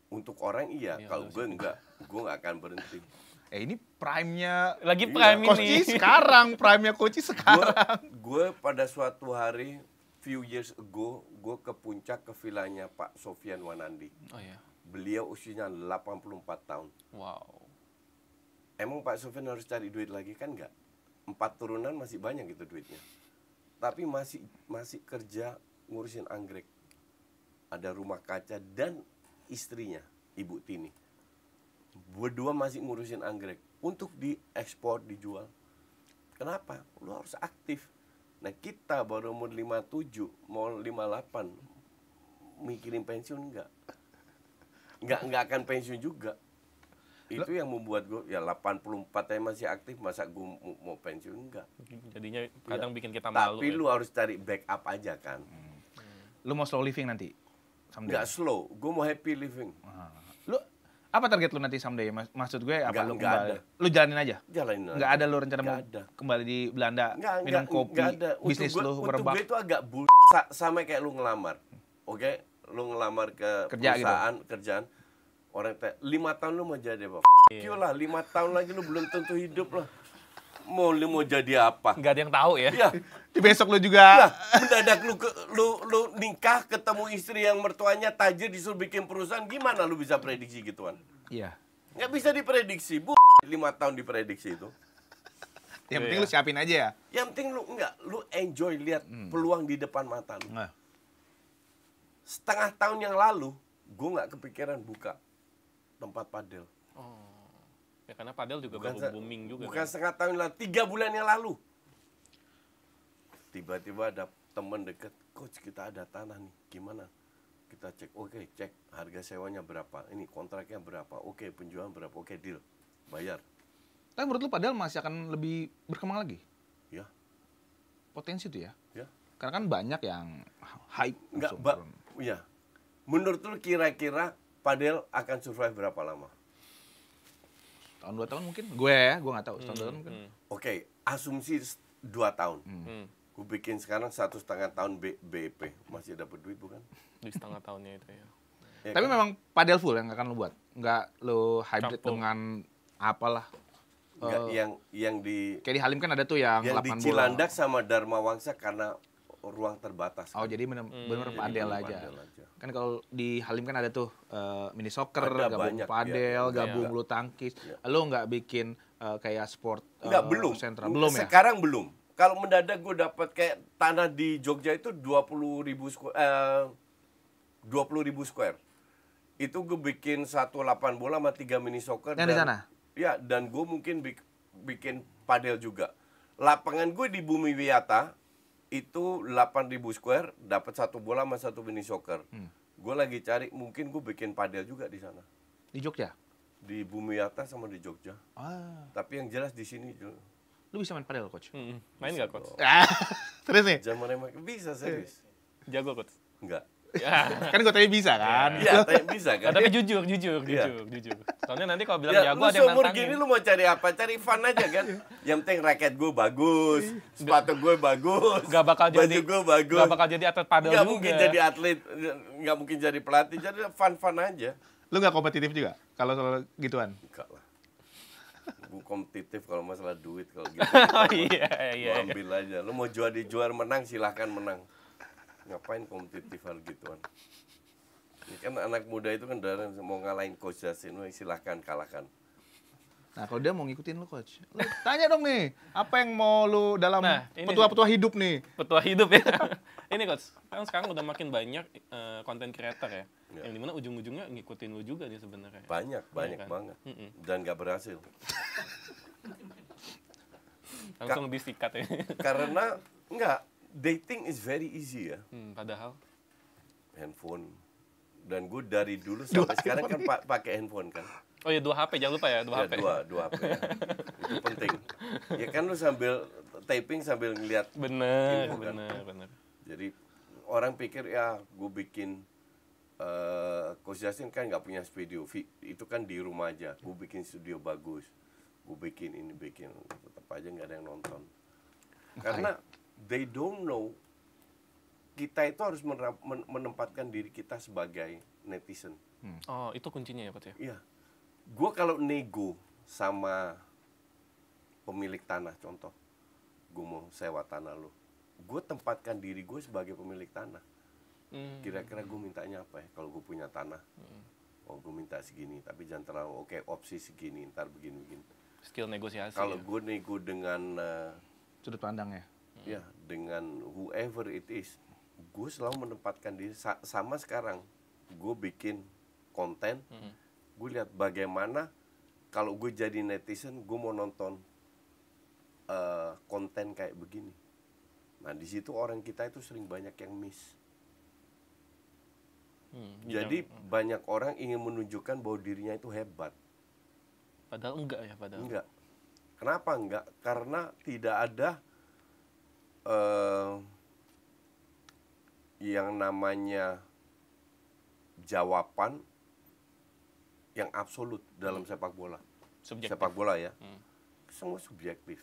[SPEAKER 1] Untuk orang iya,
[SPEAKER 3] Iya,
[SPEAKER 1] kalau
[SPEAKER 3] udah
[SPEAKER 1] gue enggak. Gue nggak akan berhenti.
[SPEAKER 2] Ini prime-nya
[SPEAKER 3] Lagi
[SPEAKER 1] Iya.
[SPEAKER 3] prime
[SPEAKER 2] Coach
[SPEAKER 3] ini.
[SPEAKER 2] Ci sekarang, prime-nya Coach Ci sekarang.
[SPEAKER 1] Gue pada suatu hari, few years ago, gue ke puncak ke vilanya Pak Sofyan Wanandi.
[SPEAKER 3] Oh iya.
[SPEAKER 1] Beliau usianya 84 tahun.
[SPEAKER 3] Wow.
[SPEAKER 1] Emang Pak Sofyan harus cari duit lagi kan enggak? 4 turunan masih banyak gitu duitnya. Tapi masih kerja ngurusin anggrek. Ada rumah kaca dan istrinya, Ibu Tini. Berdua masih ngurusin anggrek untuk diekspor, dijual. Kenapa? Lu harus aktif. Nah, kita baru umur 57, mau 58 mikirin pensiun enggak? Enggak akan pensiun juga. Itu yang membuat gue ya 84 saya masih aktif, masa gue mau pensiun enggak.
[SPEAKER 3] Jadinya kadang bikin kita malu.
[SPEAKER 1] Tapi
[SPEAKER 3] ya.
[SPEAKER 1] lu harus cari backup aja kan.
[SPEAKER 2] Lu mau slow living nanti? Someday?
[SPEAKER 1] Enggak slow, gue mau happy living.
[SPEAKER 2] Lu, apa target lu nanti someday? Maksud gue apa
[SPEAKER 1] Nggak,
[SPEAKER 2] lu
[SPEAKER 1] nggak
[SPEAKER 2] kembali?
[SPEAKER 1] ada.
[SPEAKER 2] Lu jalanin aja?
[SPEAKER 1] Jalanin aja.
[SPEAKER 2] Nggak ada lu rencana mau
[SPEAKER 1] Nggak ada.
[SPEAKER 2] kembali di Belanda,
[SPEAKER 1] Nggak
[SPEAKER 2] minum kopi,
[SPEAKER 1] ada.
[SPEAKER 2] bisnis
[SPEAKER 1] Untuk
[SPEAKER 2] lu
[SPEAKER 1] gue
[SPEAKER 2] merebak?
[SPEAKER 1] itu agak sama kayak lu ngelamar. Oke? Lu ngelamar ke
[SPEAKER 2] Kerja gitu?
[SPEAKER 1] perusahaan, kerjaan. Orang tanya, 5 tahun lu mau jadi apa? F*** lah, 5 tahun lagi lu belum tentu hidup lah. Lu mau jadi apa?
[SPEAKER 3] Nggak ada yang tahu ya.
[SPEAKER 1] Ya,
[SPEAKER 2] Di besok lu juga.
[SPEAKER 1] lah, mendadak lu nikah ketemu istri yang mertuanya tajir disuruh bikin perusahaan, gimana lu bisa prediksi gituan?
[SPEAKER 2] Iya.
[SPEAKER 1] Nggak bisa diprediksi, 5 tahun diprediksi itu.
[SPEAKER 2] Yang penting lu siapin aja ya.
[SPEAKER 1] Yang penting lu enjoy lihat peluang di depan mata lu.
[SPEAKER 2] Nah,
[SPEAKER 1] Setengah tahun yang lalu, gue nggak kepikiran buka tempat padel.
[SPEAKER 3] Oh. Ya karena padel juga
[SPEAKER 1] Bukan
[SPEAKER 3] baru booming juga.
[SPEAKER 1] bukan
[SPEAKER 3] kan?
[SPEAKER 1] setengah tahun lalu, 3 bulan yang lalu. Tiba-tiba ada teman deket, coach kita ada tanah nih, gimana? Kita cek, oke, cek harga sewanya berapa, ini kontraknya berapa, oke, penjualan berapa, oke, deal, bayar.
[SPEAKER 2] tapi menurut lu padahal masih akan lebih berkembang lagi?
[SPEAKER 1] Ya,
[SPEAKER 2] Potensi tuh ya?
[SPEAKER 1] ya.
[SPEAKER 2] Karena kan banyak yang hype.
[SPEAKER 1] Enggak,
[SPEAKER 2] langsung turun.
[SPEAKER 1] ya. Menurut lu kira-kira padel akan survive berapa lama?
[SPEAKER 2] Tahun 2 tahun mungkin? Gue nggak tahu. Tahun 2 tahun mungkin.
[SPEAKER 1] Oke, asumsi 2 tahun. Gue bikin sekarang 1,5 tahun BEP, masih dapat duit bukan?
[SPEAKER 3] Di setengah tahunnya itu ya.
[SPEAKER 1] Ya
[SPEAKER 2] Tapi
[SPEAKER 1] kan?
[SPEAKER 2] memang padel full yang akan lu buat? Nggak lu hybrid
[SPEAKER 3] Campur.
[SPEAKER 2] dengan apalah?
[SPEAKER 1] Enggak, yang di
[SPEAKER 2] Kayak di Halim kan ada tuh yang 8 bola.
[SPEAKER 1] Cilandak sama Dharma Wangsa karena ruang terbatas.
[SPEAKER 2] Oh,
[SPEAKER 1] kan?
[SPEAKER 2] jadi bener-bener
[SPEAKER 1] Jadi
[SPEAKER 2] padel
[SPEAKER 1] bener
[SPEAKER 2] aja.
[SPEAKER 1] padel aja.
[SPEAKER 2] Kan kalau di Halim kan ada tuh mini soccer,
[SPEAKER 1] Ada
[SPEAKER 2] gabung
[SPEAKER 1] banyak,
[SPEAKER 2] padel,
[SPEAKER 1] ya.
[SPEAKER 2] gabung
[SPEAKER 1] Iya.
[SPEAKER 2] bulu tangkis.
[SPEAKER 1] Iya.
[SPEAKER 2] Lu nggak bikin kayak sport
[SPEAKER 1] Enggak, belum.
[SPEAKER 2] sentra? Belum ya?
[SPEAKER 1] Sekarang belum. Kalau mendadak gue dapat kayak tanah di Jogja itu 20.000 square. Itu gue bikin 1 8 bola sama 3 mini soccer.
[SPEAKER 2] Yang di sana?
[SPEAKER 1] Ya, dan gue mungkin bikin padel juga. Lapangan gue di Bumi Wiyata itu 8.000 square, dapat 1 bola sama 1 mini soccer. Gue lagi cari, mungkin gue bikin padel juga di sana.
[SPEAKER 2] Di Jogja?
[SPEAKER 1] Di Bumi Atas sama di Jogja.
[SPEAKER 2] Ah,
[SPEAKER 1] Tapi yang jelas di sini juga.
[SPEAKER 2] lu bisa main padel, Coach?
[SPEAKER 3] Main nggak, Coach?
[SPEAKER 2] Terus nih?
[SPEAKER 1] Zaman bisa serius.
[SPEAKER 3] Jago, Coach?
[SPEAKER 1] Enggak.
[SPEAKER 3] Ya.
[SPEAKER 2] Kan gue tanya bisa kan?
[SPEAKER 1] Iya, bisa kan?
[SPEAKER 3] Tapi jujur.
[SPEAKER 1] Iya.
[SPEAKER 3] Soalnya nanti kalau bilang
[SPEAKER 1] Ya,
[SPEAKER 3] jago
[SPEAKER 1] lu
[SPEAKER 3] ada yang
[SPEAKER 1] seumur
[SPEAKER 3] nantangin.
[SPEAKER 1] gini lu mau cari apa? Cari fun aja kan? Yang penting raket gue bagus, sepatu gue bagus,
[SPEAKER 3] Gak bakal
[SPEAKER 1] baju
[SPEAKER 3] jadi
[SPEAKER 1] gue bagus.
[SPEAKER 3] Gak bakal jadi atlet padel
[SPEAKER 1] Nggak
[SPEAKER 3] juga.
[SPEAKER 1] mungkin jadi atlet, nggak mungkin jadi pelatih, jadi fun-fun aja.
[SPEAKER 2] Lu nggak kompetitif juga kalau soal gituan?
[SPEAKER 1] Enggak lah. Gue kompetitif kalau masalah duit, kalau gitu.
[SPEAKER 3] Oh iya.
[SPEAKER 1] Lu ambil aja. Lu mau jual menang, silahkan menang. Ngapain kompetitif hal gituan? Ini kan anak muda itu kan dari mau ngalahin Coach Justin, silahkan kalahkan.
[SPEAKER 2] Nah, kalau dia mau ngikutin lu, Coach. Lu tanya dong nih, apa yang mau lu dalam
[SPEAKER 3] Nah, ini
[SPEAKER 2] petua-petua hidup nih?
[SPEAKER 3] Petua hidup ya. Ini, Coach, kan sekarang udah makin banyak konten creator ya.
[SPEAKER 1] Ya.
[SPEAKER 3] Yang dimana ujung-ujungnya ngikutin lu juga nih sebenarnya.
[SPEAKER 1] Banyak
[SPEAKER 3] kan?
[SPEAKER 1] banget. Dan nggak berhasil.
[SPEAKER 3] Langsung disikat ya.
[SPEAKER 1] Karena enggak, dating is very easy ya.
[SPEAKER 3] Padahal.
[SPEAKER 1] Handphone. Dan gue dari dulu sampai sekarang kan pakai handphone kan.
[SPEAKER 3] Oh ya, 2 HP, jangan lupa ya, 2
[SPEAKER 1] Ya,
[SPEAKER 3] HP.
[SPEAKER 1] dua HP ya. Itu penting. Ya kan lu sambil taping sambil ngeliat
[SPEAKER 3] Bener.
[SPEAKER 1] info kan. Jadi orang pikir ya gue bikin Coach Justin kan nggak punya studio, itu kan di rumah aja. Gue bikin studio bagus, gue bikin ini tetap aja nggak ada yang nonton. Karena they don't know kita itu harus menempatkan diri kita sebagai netizen.
[SPEAKER 3] Oh, itu kuncinya ya, Coach ya?
[SPEAKER 1] Iya, gue kalau nego sama pemilik tanah, contoh, gue mau sewa tanah lo, gue tempatkan diri gue sebagai pemilik tanah. Kira-kira gue mintanya apa ya kalau gue punya tanah? Oh, gue minta segini, tapi jangan terlalu opsi segini, ntar begini-begini.
[SPEAKER 3] Skill negosiasi.
[SPEAKER 1] Kalau
[SPEAKER 3] ya?
[SPEAKER 1] gue nego dengan
[SPEAKER 2] Sudut pandangnya.
[SPEAKER 1] ya dengan whoever it is, gue selalu menempatkan diri sama sekarang. Gue bikin konten, gue lihat bagaimana kalau gue jadi netizen, gue mau nonton konten kayak begini. Nah, di situ orang kita itu sering banyak yang miss. Jadi banyak orang ingin menunjukkan bahwa dirinya itu hebat.
[SPEAKER 3] Padahal enggak ya, padahal.
[SPEAKER 1] Enggak. Kenapa enggak? Karena tidak ada yang namanya jawaban yang absolut dalam sepak bola.
[SPEAKER 3] Subjektif.
[SPEAKER 1] Sepak bola ya. Semua subjektif.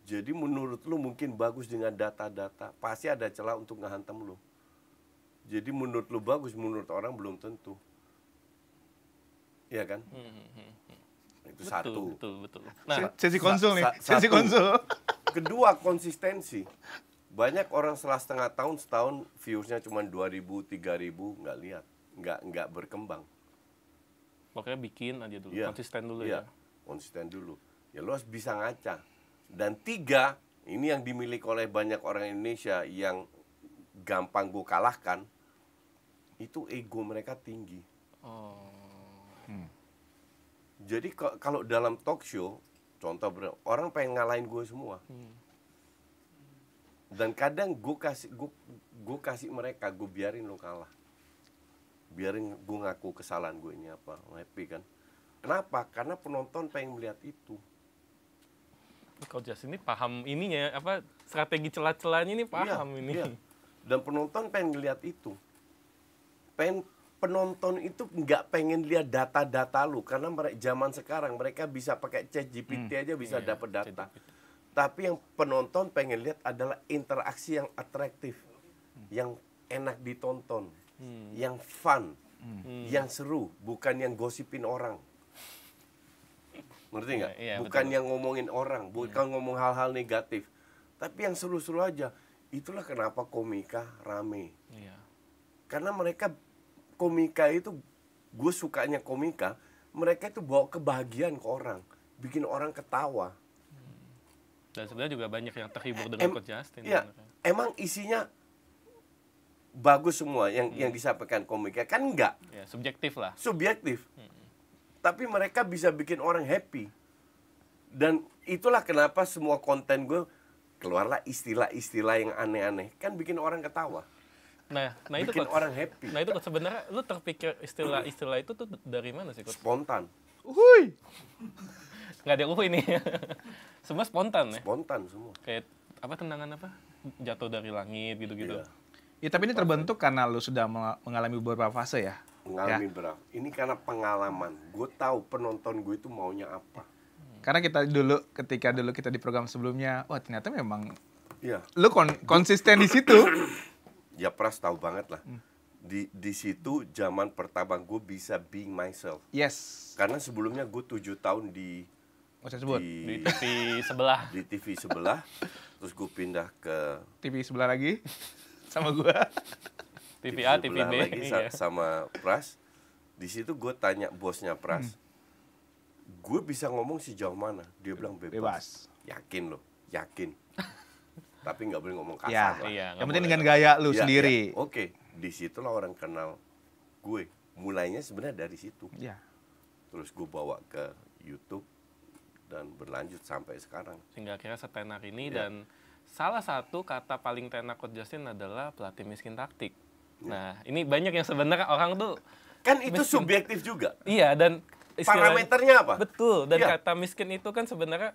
[SPEAKER 1] Jadi menurut lu mungkin bagus dengan data-data, pasti ada celah untuk ngehantam lu. Jadi menurut lu bagus, menurut orang belum tentu. Iya kan? Itu satu.
[SPEAKER 3] Betul. Nah,
[SPEAKER 2] Sesi konsul nih, sesi
[SPEAKER 1] satu.
[SPEAKER 2] konsul.
[SPEAKER 1] Kedua, konsistensi. Banyak orang setelah setengah tahun, setahun views-nya cuma 2.000, 3.000, nggak lihat, nggak berkembang.
[SPEAKER 3] pokoknya bikin aja dulu,
[SPEAKER 1] Iya.
[SPEAKER 3] konsisten dulu
[SPEAKER 1] Iya,
[SPEAKER 3] ya.
[SPEAKER 1] konsisten dulu. Ya lo harus bisa ngaca. Dan 3, ini yang dimiliki oleh banyak orang Indonesia yang gampang gue kalahkan, itu ego mereka tinggi.
[SPEAKER 3] Oh.
[SPEAKER 1] Jadi kalau dalam talk show, contoh orang pengen ngalahin gue semua. Dan kadang gue kasih mereka, gue biarin lo kalah. Biarin gue ngaku kesalahan gue ini apa, happy kan. Kenapa? Karena penonton pengen melihat itu.
[SPEAKER 3] Coach Justin ini paham ininya, apa strategi celah-celahnya ini paham
[SPEAKER 1] Iya,
[SPEAKER 3] ini.
[SPEAKER 1] iya. Dan penonton pengen lihat itu. Penonton itu nggak pengen lihat data-data lu, karena zaman sekarang mereka bisa pakai ChatGPT aja bisa
[SPEAKER 3] Iya,
[SPEAKER 1] dapat data.
[SPEAKER 3] ChatGPT.
[SPEAKER 1] Tapi yang penonton pengen lihat adalah interaksi yang atraktif, yang enak ditonton, yang fun, yang seru, bukan yang gosipin orang. Ngerti nggak?
[SPEAKER 3] Iya,
[SPEAKER 1] Bukan
[SPEAKER 3] betul.
[SPEAKER 1] yang ngomongin orang, bukan ngomong hal-hal negatif, tapi yang seru-seru aja. Itulah kenapa komika rame.
[SPEAKER 3] Iya.
[SPEAKER 1] Karena mereka komika itu, gue sukanya komika, mereka itu bawa kebahagiaan ke orang, bikin orang ketawa.
[SPEAKER 3] Dan sebenarnya juga banyak yang terhibur dengan Coach Justin.
[SPEAKER 1] Iya,
[SPEAKER 3] sebenarnya.
[SPEAKER 1] emang isinya bagus semua yang disampaikan komika, kan enggak,
[SPEAKER 3] Ya, subjektif lah.
[SPEAKER 1] subjektif. Tapi mereka bisa bikin orang happy. Dan itulah kenapa semua konten gue keluarlah istilah-istilah yang aneh-aneh, kan bikin orang ketawa.
[SPEAKER 3] Nah itu
[SPEAKER 1] bikin
[SPEAKER 3] Coach.
[SPEAKER 1] orang happy.
[SPEAKER 3] Nah itu Coach, sebenarnya lu terpikir istilah itu tuh dari mana sih Coach?
[SPEAKER 1] Spontan,
[SPEAKER 2] Uhuy.
[SPEAKER 3] Nggak ada ini. Semua spontan ya.
[SPEAKER 1] spontan semua.
[SPEAKER 3] Kayak apa tendangan apa? Jatuh dari langit gitu-gitu.
[SPEAKER 1] Iya.
[SPEAKER 2] Ya, tapi ini terbentuk karena lu sudah mengalami beberapa fase ya.
[SPEAKER 1] Mengalami berapa? Ini karena pengalaman. Gue tahu penonton gue itu maunya apa.
[SPEAKER 2] Karena ketika dulu kita di program sebelumnya, wah ternyata memang
[SPEAKER 1] Iya.
[SPEAKER 2] lu konsisten di situ.
[SPEAKER 1] Ya Pras tahu banget lah. Di situ zaman pertama gue bisa being myself.
[SPEAKER 2] Yes.
[SPEAKER 1] Karena sebelumnya gue 7 tahun di
[SPEAKER 2] Mau saya sebut.
[SPEAKER 3] Di TV sebelah.
[SPEAKER 1] di TV sebelah, terus gue pindah ke
[SPEAKER 2] TV sebelah lagi sama gua.
[SPEAKER 3] TV A, TV
[SPEAKER 1] sebelah
[SPEAKER 3] B.
[SPEAKER 1] lagi
[SPEAKER 3] Iya.
[SPEAKER 1] sama Pras. Di situ gue tanya bosnya Pras, gue bisa ngomong sejauh mana? Dia bilang bebas.
[SPEAKER 2] Bebas.
[SPEAKER 1] Yakin loh, yakin. Tapi nggak boleh ngomong kasar
[SPEAKER 2] Ya.
[SPEAKER 1] lah.
[SPEAKER 3] Iya,
[SPEAKER 2] Yang
[SPEAKER 3] nggak
[SPEAKER 2] penting
[SPEAKER 3] boleh.
[SPEAKER 2] dengan gaya lu
[SPEAKER 1] Ya,
[SPEAKER 2] sendiri.
[SPEAKER 1] ya, Oke, disitulah orang kenal gue. Mulainya sebenarnya dari situ.
[SPEAKER 2] Ya.
[SPEAKER 1] Terus gue bawa ke YouTube dan berlanjut sampai sekarang.
[SPEAKER 3] Sehingga akhirnya setenar ini
[SPEAKER 1] Iya.
[SPEAKER 3] dan salah satu kata paling tenar Coach Justin adalah pelatih miskin taktik.
[SPEAKER 1] Iya.
[SPEAKER 3] Nah, ini banyak yang sebenarnya orang tuh
[SPEAKER 1] Kan itu
[SPEAKER 3] Miskin.
[SPEAKER 1] subjektif juga.
[SPEAKER 3] iya dan
[SPEAKER 1] Parameternya apa?
[SPEAKER 3] betul dan
[SPEAKER 1] Iya.
[SPEAKER 3] kata miskin itu kan sebenarnya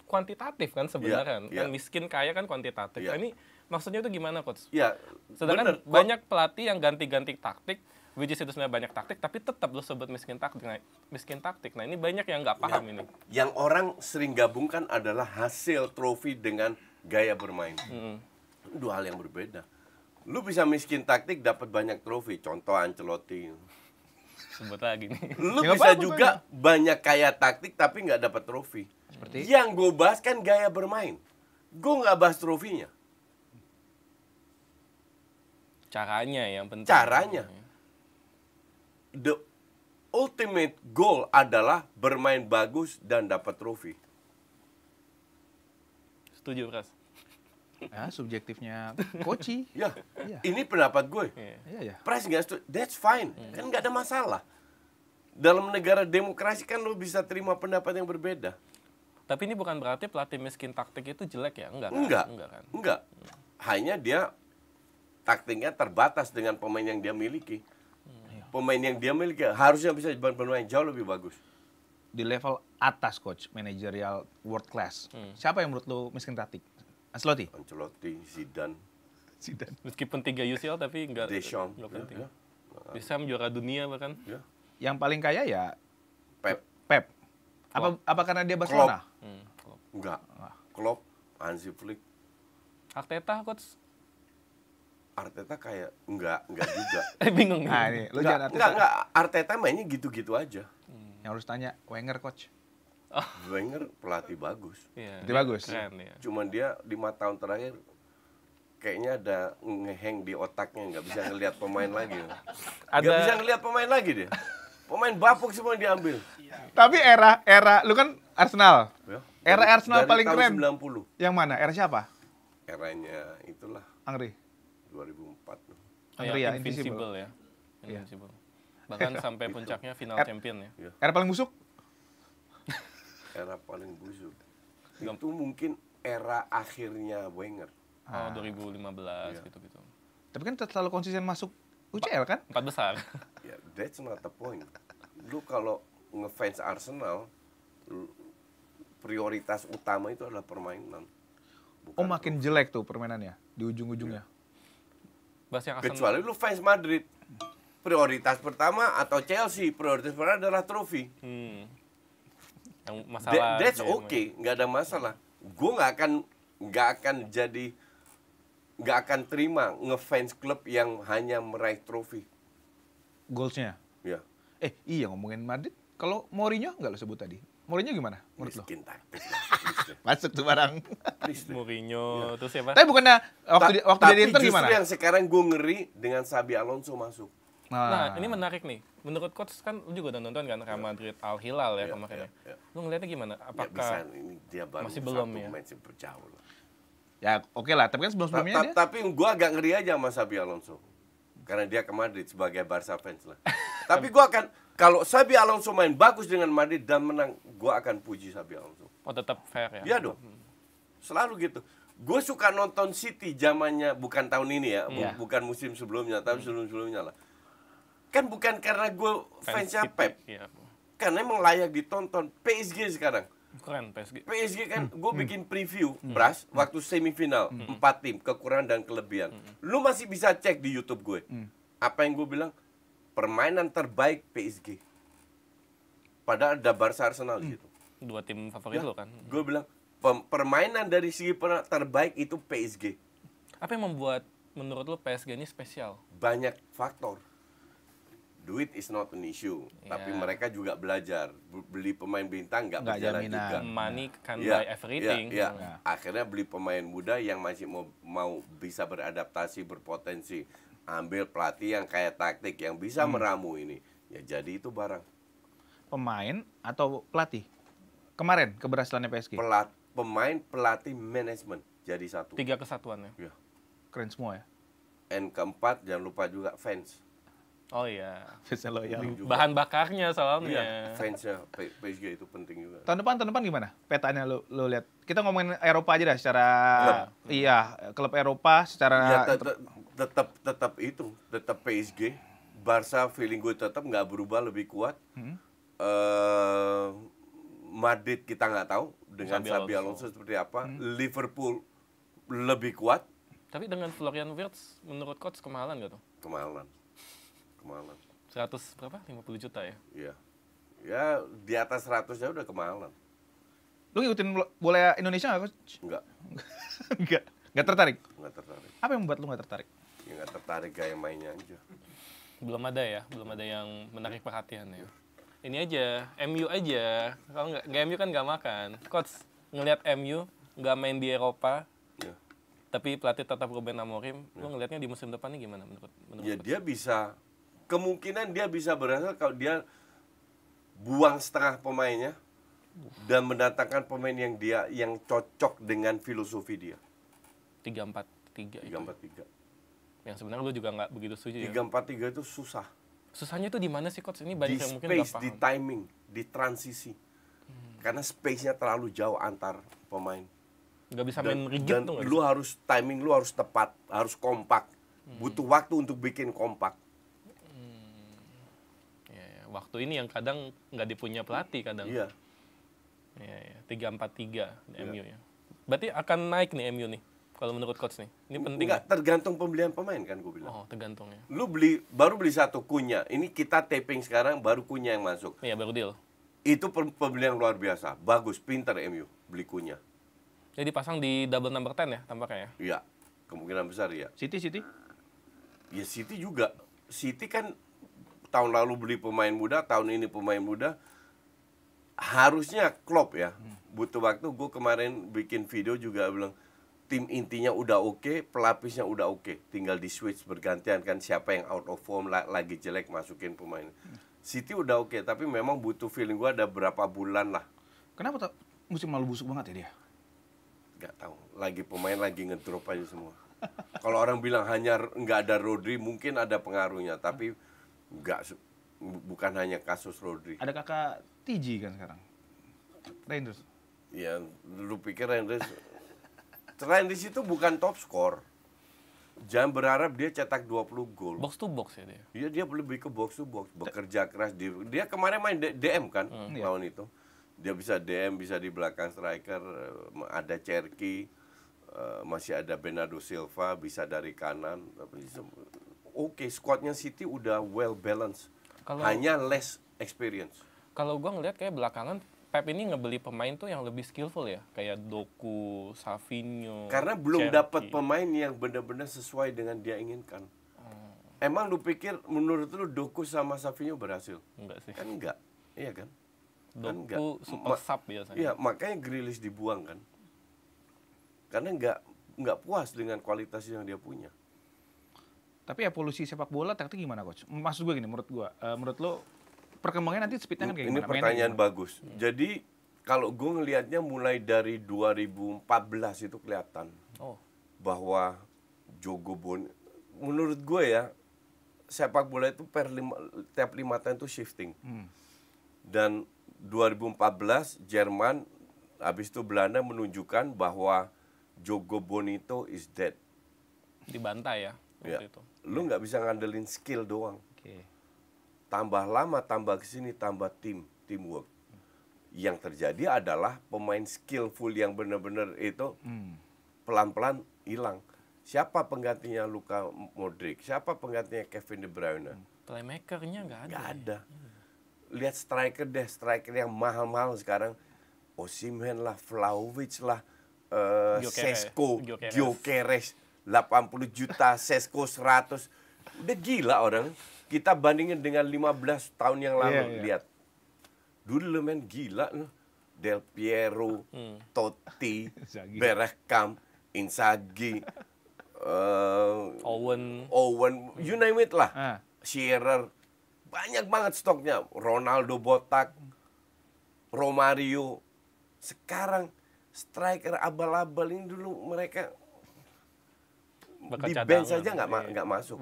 [SPEAKER 3] kuantitatif kan sebenarnya kan.
[SPEAKER 1] Iya.
[SPEAKER 3] Kan miskin kaya kan kuantitatif.
[SPEAKER 1] Iya.
[SPEAKER 3] Nah, ini maksudnya itu gimana Coach?
[SPEAKER 1] Ya,
[SPEAKER 3] Sedangkan
[SPEAKER 1] bener.
[SPEAKER 3] banyak pelatih yang ganti-ganti taktik, which is itu sebenarnya banyak taktik, tapi tetap lo sebut miskin taktik. Nah, miskin taktik. Nah, ini banyak yang nggak paham ini.
[SPEAKER 1] Yang orang sering gabungkan adalah hasil trofi dengan gaya bermain. Dua hal yang berbeda. Lu bisa miskin taktik dapat banyak trofi, contoh Ancelotti.
[SPEAKER 3] Sebut lagi nih.
[SPEAKER 1] Lu
[SPEAKER 2] Ya,
[SPEAKER 1] bisa
[SPEAKER 2] apa-apa,
[SPEAKER 1] juga banyak kaya taktik tapi nggak dapat trofi.
[SPEAKER 2] Seperti?
[SPEAKER 1] Yang gue bahas kan gaya bermain. Gue nggak bahas trofinya.
[SPEAKER 3] Caranya yang penting.
[SPEAKER 1] Caranya. The ultimate goal adalah bermain bagus dan dapat trofi.
[SPEAKER 3] Setuju, Pras?
[SPEAKER 2] Ya, subjektifnya Koci.
[SPEAKER 1] Ya,
[SPEAKER 2] Iya.
[SPEAKER 1] ini pendapat gue.
[SPEAKER 3] Iya.
[SPEAKER 2] Iya, ya.
[SPEAKER 1] Price nggak setuju, that's fine. Kan nggak ada masalah. Dalam negara demokrasi kan lo bisa terima pendapat yang berbeda.
[SPEAKER 3] Tapi ini bukan berarti pelatih miskin taktik itu jelek ya? Enggak kan?
[SPEAKER 1] Enggak,
[SPEAKER 3] Enggak kan?
[SPEAKER 1] enggak. Hanya dia taktiknya terbatas dengan pemain yang dia miliki. Pemain yang dia miliki harusnya bisa bermain jauh lebih bagus.
[SPEAKER 2] Di level atas coach, managerial world class. Siapa yang menurut lu miskin taktik? Ancelotti?
[SPEAKER 1] Ancelotti, Zidane,
[SPEAKER 2] Zidane.
[SPEAKER 3] Meskipun 3 UCL tapi enggak
[SPEAKER 1] Deschamps,
[SPEAKER 3] enggak penting.
[SPEAKER 1] ya,
[SPEAKER 3] Bisa juara dunia bahkan.
[SPEAKER 1] ya.
[SPEAKER 2] Yang paling kaya ya
[SPEAKER 1] Pep,
[SPEAKER 2] Pep. Apa karena dia Barcelona?
[SPEAKER 3] Klopp.
[SPEAKER 1] enggak. Klopp, Hansi Flick,
[SPEAKER 3] Arteta coach
[SPEAKER 1] Arteta kayak enggak juga.
[SPEAKER 3] bingung nih.
[SPEAKER 2] Nah, ini lu jangan
[SPEAKER 1] Enggak. Arteta mainnya gitu-gitu aja.
[SPEAKER 2] Yang harus tanya Wenger coach.
[SPEAKER 1] Wenger pelatih bagus.
[SPEAKER 3] Iya,
[SPEAKER 2] Itu bagus.
[SPEAKER 3] Keren ya.
[SPEAKER 1] Cuman dia 5 tahun terakhir kayaknya ada ngeheng di otaknya, nggak bisa ngelihat pemain lagi. Nggak bisa ngelihat pemain lagi dia. Pemain bapuk semua diambil.
[SPEAKER 2] Tapi era lu kan Arsenal.
[SPEAKER 1] Ya.
[SPEAKER 2] Era Arsenal
[SPEAKER 1] Dari
[SPEAKER 2] paling
[SPEAKER 1] tahun
[SPEAKER 2] keren.
[SPEAKER 1] 90.
[SPEAKER 2] Yang mana? Era siapa?
[SPEAKER 1] Eranya itulah
[SPEAKER 2] Angri.
[SPEAKER 1] 2004.
[SPEAKER 2] Angri ya,
[SPEAKER 3] Invincible ya.
[SPEAKER 2] Iya.
[SPEAKER 3] Invincible. Bahkan sampai puncaknya final champion ya.
[SPEAKER 2] Era paling busuk?
[SPEAKER 1] Era paling busuk. Itu mungkin era akhirnya Wenger.
[SPEAKER 3] Oh, 2015 gitu-gitu.
[SPEAKER 2] Tapi kan selalu konsisten masuk UCL kan?
[SPEAKER 3] 4 besar.
[SPEAKER 1] Ya, that's not the point. Lu kalau ngefans Arsenal, prioritas utama itu adalah permainan.
[SPEAKER 2] Oh makin jelek tuh permainannya di ujung-ujungnya.
[SPEAKER 3] Bahas yang Arsenal.
[SPEAKER 1] Kecuali lu fans Madrid. Prioritas pertama atau Chelsea, prioritas pertama adalah trofi.
[SPEAKER 3] Yang masalah.
[SPEAKER 1] That's
[SPEAKER 3] dia
[SPEAKER 1] okay, nggak ada masalah. Gue nggak akan terima ngefans klub yang hanya meraih trofi.
[SPEAKER 2] Goalsnya.
[SPEAKER 1] Ya,
[SPEAKER 2] Iya ngomongin Madrid. Kalau Mourinho nggak lo sebut tadi. Mourinho gimana menurut lo?
[SPEAKER 1] miskin taktik lah, please deh.
[SPEAKER 2] Masuk tuh barang.
[SPEAKER 1] Please deh.
[SPEAKER 3] Mourinho, terus siapa?
[SPEAKER 2] Tapi bukannya waktu dia di Inter
[SPEAKER 1] Tapi
[SPEAKER 2] gimana?
[SPEAKER 1] justru yang sekarang gue ngeri dengan Xabi Alonso masuk.
[SPEAKER 3] Nah, ini menarik nih. Menurut coach kan lu juga udah nonton kan Real Madrid Al Hilal ya
[SPEAKER 1] Iya,
[SPEAKER 3] kemarin ya.
[SPEAKER 1] iya.
[SPEAKER 3] Lu ngeliatnya gimana?
[SPEAKER 1] Ya bisa,
[SPEAKER 3] Apakah
[SPEAKER 1] ini dia baru
[SPEAKER 3] masih belum
[SPEAKER 1] satu
[SPEAKER 3] ya?
[SPEAKER 1] match yang berjauh lah.
[SPEAKER 2] Ya oke lah. Tapi kan sebelum-sebelumnya dia.
[SPEAKER 1] Tapi gue agak ngeri aja sama Xabi Alonso. Karena dia ke Madrid sebagai Barca fans lah. Tapi gue akan, kalau Xabi Alonso main bagus dengan Madrid dan menang, gue akan puji Xabi Alonso.
[SPEAKER 3] oh tetap fair ya?
[SPEAKER 1] Iya dong. Selalu gitu. Gue suka nonton City zamannya, bukan tahun ini ya,
[SPEAKER 2] Iya.
[SPEAKER 1] bukan musim sebelumnya, tapi sebelum-sebelumnya lah. Kan bukan karena gue fansnya
[SPEAKER 3] City.
[SPEAKER 1] Pep,
[SPEAKER 3] Iya.
[SPEAKER 1] karena emang layak ditonton. PSG sekarang,
[SPEAKER 3] Keren PSG.
[SPEAKER 1] PSG kan gue bikin preview, Bras, waktu semifinal, 4 tim, kekurangan dan kelebihan. Lu masih bisa cek di YouTube gue. Apa yang gue bilang? Permainan terbaik PSG. Padahal ada Barca Arsenal di situ.
[SPEAKER 3] 2 tim favorit lo kan.
[SPEAKER 1] Gue bilang, permainan dari segi terbaik itu PSG.
[SPEAKER 3] Apa yang membuat menurut lo PSG ini spesial?
[SPEAKER 1] Banyak faktor. Duit is not an issue, tapi
[SPEAKER 3] Ya.
[SPEAKER 1] mereka juga belajar. Beli pemain bintang nggak
[SPEAKER 2] Nggak
[SPEAKER 1] berjalan
[SPEAKER 2] jaminan.
[SPEAKER 1] juga.
[SPEAKER 3] Money can
[SPEAKER 1] Iya,
[SPEAKER 3] buy everything.
[SPEAKER 1] iya,
[SPEAKER 3] Hmm.
[SPEAKER 1] iya. Akhirnya beli pemain muda yang masih mau bisa beradaptasi, berpotensi. Ambil pelatih yang kayak taktik, yang bisa meramu ini. Ya jadi itu barang.
[SPEAKER 2] Pemain atau pelatih? Kemarin keberhasilannya PSG.
[SPEAKER 1] Pemain, pelatih, manajemen jadi satu.
[SPEAKER 3] 3 kesatuannya.
[SPEAKER 1] Ya.
[SPEAKER 2] Keren semua ya.
[SPEAKER 1] And keempat, jangan lupa juga fans.
[SPEAKER 3] Oh iya.
[SPEAKER 2] Fansnya loyal.
[SPEAKER 1] Juga.
[SPEAKER 3] Bahan bakarnya
[SPEAKER 1] Iya,
[SPEAKER 3] soalnya.
[SPEAKER 1] fansnya PSG itu penting juga.
[SPEAKER 2] Tahun depan gimana? Petanya lu lihat. Kita ngomongin Eropa aja dah secara klub Eropa secara
[SPEAKER 1] Ya tetap itu, tetap PSG. Barca feeling gue tetap nggak berubah, lebih kuat. Madrid kita nggak tahu dengan
[SPEAKER 3] Xabi
[SPEAKER 1] Xabi
[SPEAKER 3] Alonso.
[SPEAKER 1] Alonso seperti apa. Liverpool lebih kuat.
[SPEAKER 3] Tapi dengan Florian Wirtz, menurut coach kemahalan gak tuh?
[SPEAKER 1] Kemahalan.
[SPEAKER 3] 100 berapa? 50 juta ya?
[SPEAKER 1] Iya. Ya di atas 100 ya udah kemahalan.
[SPEAKER 2] lu ngikutin bola Indonesia nggak, Coach?
[SPEAKER 1] Enggak,
[SPEAKER 2] Nggak tertarik.
[SPEAKER 1] nggak tertarik.
[SPEAKER 2] Apa yang membuat lu nggak tertarik?
[SPEAKER 1] Ya nggak tertarik gaya mainnya aja.
[SPEAKER 3] Belum ada ya, belum ada yang menarik perhatian ya. Ini aja, MU aja. Kalau nggak MU kan nggak makan. Coach ngelihat MU nggak main di Eropa,
[SPEAKER 1] Ya.
[SPEAKER 3] tapi pelatih tetap Ruben Amorim. Lu ngelihatnya di musim depan ini gimana menurut
[SPEAKER 1] Ya
[SPEAKER 3] coach?
[SPEAKER 1] dia bisa, kemungkinan dia bisa berhasil kalau dia buang setengah pemainnya dan mendatangkan pemain yang cocok dengan filosofi dia.
[SPEAKER 3] 3-4-3 itu.
[SPEAKER 1] 3-4-3.
[SPEAKER 3] Yang sebenarnya lu juga nggak begitu setuju ya.
[SPEAKER 1] 3-4-3 itu susah.
[SPEAKER 3] Susahnya itu di mana sih coach? Ini
[SPEAKER 1] Di
[SPEAKER 3] banyak yang mungkin nggak
[SPEAKER 1] space, di
[SPEAKER 3] paham.
[SPEAKER 1] timing, di transisi. Karena space-nya terlalu jauh antar pemain.
[SPEAKER 3] Nggak bisa main rigid
[SPEAKER 1] dan
[SPEAKER 3] tuh nggak
[SPEAKER 1] lu
[SPEAKER 3] bisa?
[SPEAKER 1] harus timing lu harus tepat, harus kompak. Butuh waktu untuk bikin kompak.
[SPEAKER 3] Ya, waktu ini yang kadang nggak dipunya pelatih kadang.
[SPEAKER 1] Iya.
[SPEAKER 3] Ya, 3-4-3 di MU ya. Berarti akan naik nih MU nih. Kalau menurut coach nih. Ini penting.
[SPEAKER 1] Enggak tergantung pembelian pemain kan gue bilang.
[SPEAKER 3] Oh, tergantung ya.
[SPEAKER 1] Lu baru beli satu Kunya. Ini kita taping sekarang baru Kunya yang masuk.
[SPEAKER 3] Iya, baru deal.
[SPEAKER 1] Itu pembelian luar biasa. Bagus, pintar MU beli Kunya.
[SPEAKER 3] Jadi pasang di double number 10 ya tampaknya ya.
[SPEAKER 1] Iya. Kemungkinan besar ya.
[SPEAKER 2] City.
[SPEAKER 1] Ya City juga. City kan tahun lalu beli pemain muda, tahun ini pemain muda. Harusnya Klopp ya. Butuh waktu. Gue kemarin bikin video juga bilang tim intinya udah oke, pelapisnya udah oke. Tinggal di switch bergantian kan siapa yang out of form lagi jelek masukin pemain. City udah oke, tapi memang butuh feeling gue ada berapa bulan lah.
[SPEAKER 2] Kenapa musim lalu busuk banget ya dia?
[SPEAKER 1] Gak tahu. Lagi pemain lagi ngedrop aja semua. Kalau orang bilang hanya nggak ada Rodri, mungkin ada pengaruhnya, tapi bukan hanya kasus Rodri.
[SPEAKER 2] Ada kakak TG kan sekarang. Rangers.
[SPEAKER 1] Ya, lu pikir Reinders itu bukan top skor. Jangan berharap dia cetak 20 gol.
[SPEAKER 3] Box to box ya dia.
[SPEAKER 1] Iya, dia lebih ke box to box, bekerja keras. Dia kemarin main DM kan lawan itu. Dia bisa DM, bisa di belakang striker, ada Cherky, masih ada Bernardo Silva, bisa dari kanan. Oke, squadnya City udah well balanced. Hanya less experience.
[SPEAKER 3] Kalau gua ngelihat kayak belakangan Pep ini ngebeli pemain tuh yang lebih skillful ya, kayak Doku, Savinho.
[SPEAKER 1] Karena belum
[SPEAKER 3] Cherky.
[SPEAKER 1] dapat pemain yang benar-benar sesuai dengan dia inginkan. Emang lu pikir menurut lu Doku sama Savinho berhasil?
[SPEAKER 3] Enggak sih.
[SPEAKER 1] Kan enggak. Iya kan? Kan enggak.
[SPEAKER 3] Doku super sub biasanya.
[SPEAKER 1] Iya, makanya Grealish dibuang kan. Karena enggak puas dengan kualitas yang dia punya.
[SPEAKER 2] Tapi evolusi sepak bola taktik gimana, Coach? Maksud gue gini, menurut lo perkembangannya nanti speednya kan kayak
[SPEAKER 1] Ini
[SPEAKER 2] gimana? Mainnya
[SPEAKER 1] pertanyaan
[SPEAKER 2] gimana?
[SPEAKER 1] bagus. Jadi kalau gue ngelihatnya mulai dari 2014 itu kelihatan
[SPEAKER 3] Oh,
[SPEAKER 1] bahwa Jogo menurut gue ya sepak bola itu tiap 5 tahun itu shifting. Dan 2014 Jerman, habis itu Belanda menunjukkan bahwa Jogo Bonito is dead.
[SPEAKER 3] Dibantai ya
[SPEAKER 1] Ya.
[SPEAKER 3] waktu itu.
[SPEAKER 1] Lu nggak bisa ngandelin skill doang.
[SPEAKER 2] Oke.
[SPEAKER 1] Tambah lama, tambah kesini, tambah teamwork. Yang terjadi adalah pemain skillful yang benar-benar itu pelan-pelan hilang. Siapa penggantinya Luka Modric? Siapa penggantinya Kevin De Bruyne?
[SPEAKER 3] Playmakernya nggak ada.
[SPEAKER 1] Nggak ada. Lihat striker deh, striker yang mahal-mahal sekarang. Osimhen lah, Vlahovic lah, Sesko, Gyökeres, 80 juta, Sesko 100. Udah gila orang. Kita bandingin dengan 15 tahun yang lalu. Lihat. Dulu lu main gila lu. Del Piero, Totti, Bergkamp, Inzaghi, Owen, you name it lah. Shearer. Banyak banget stoknya. Ronaldo botak, Romario. Sekarang striker abal-abal ini dulu mereka di bench saja nggak masuk.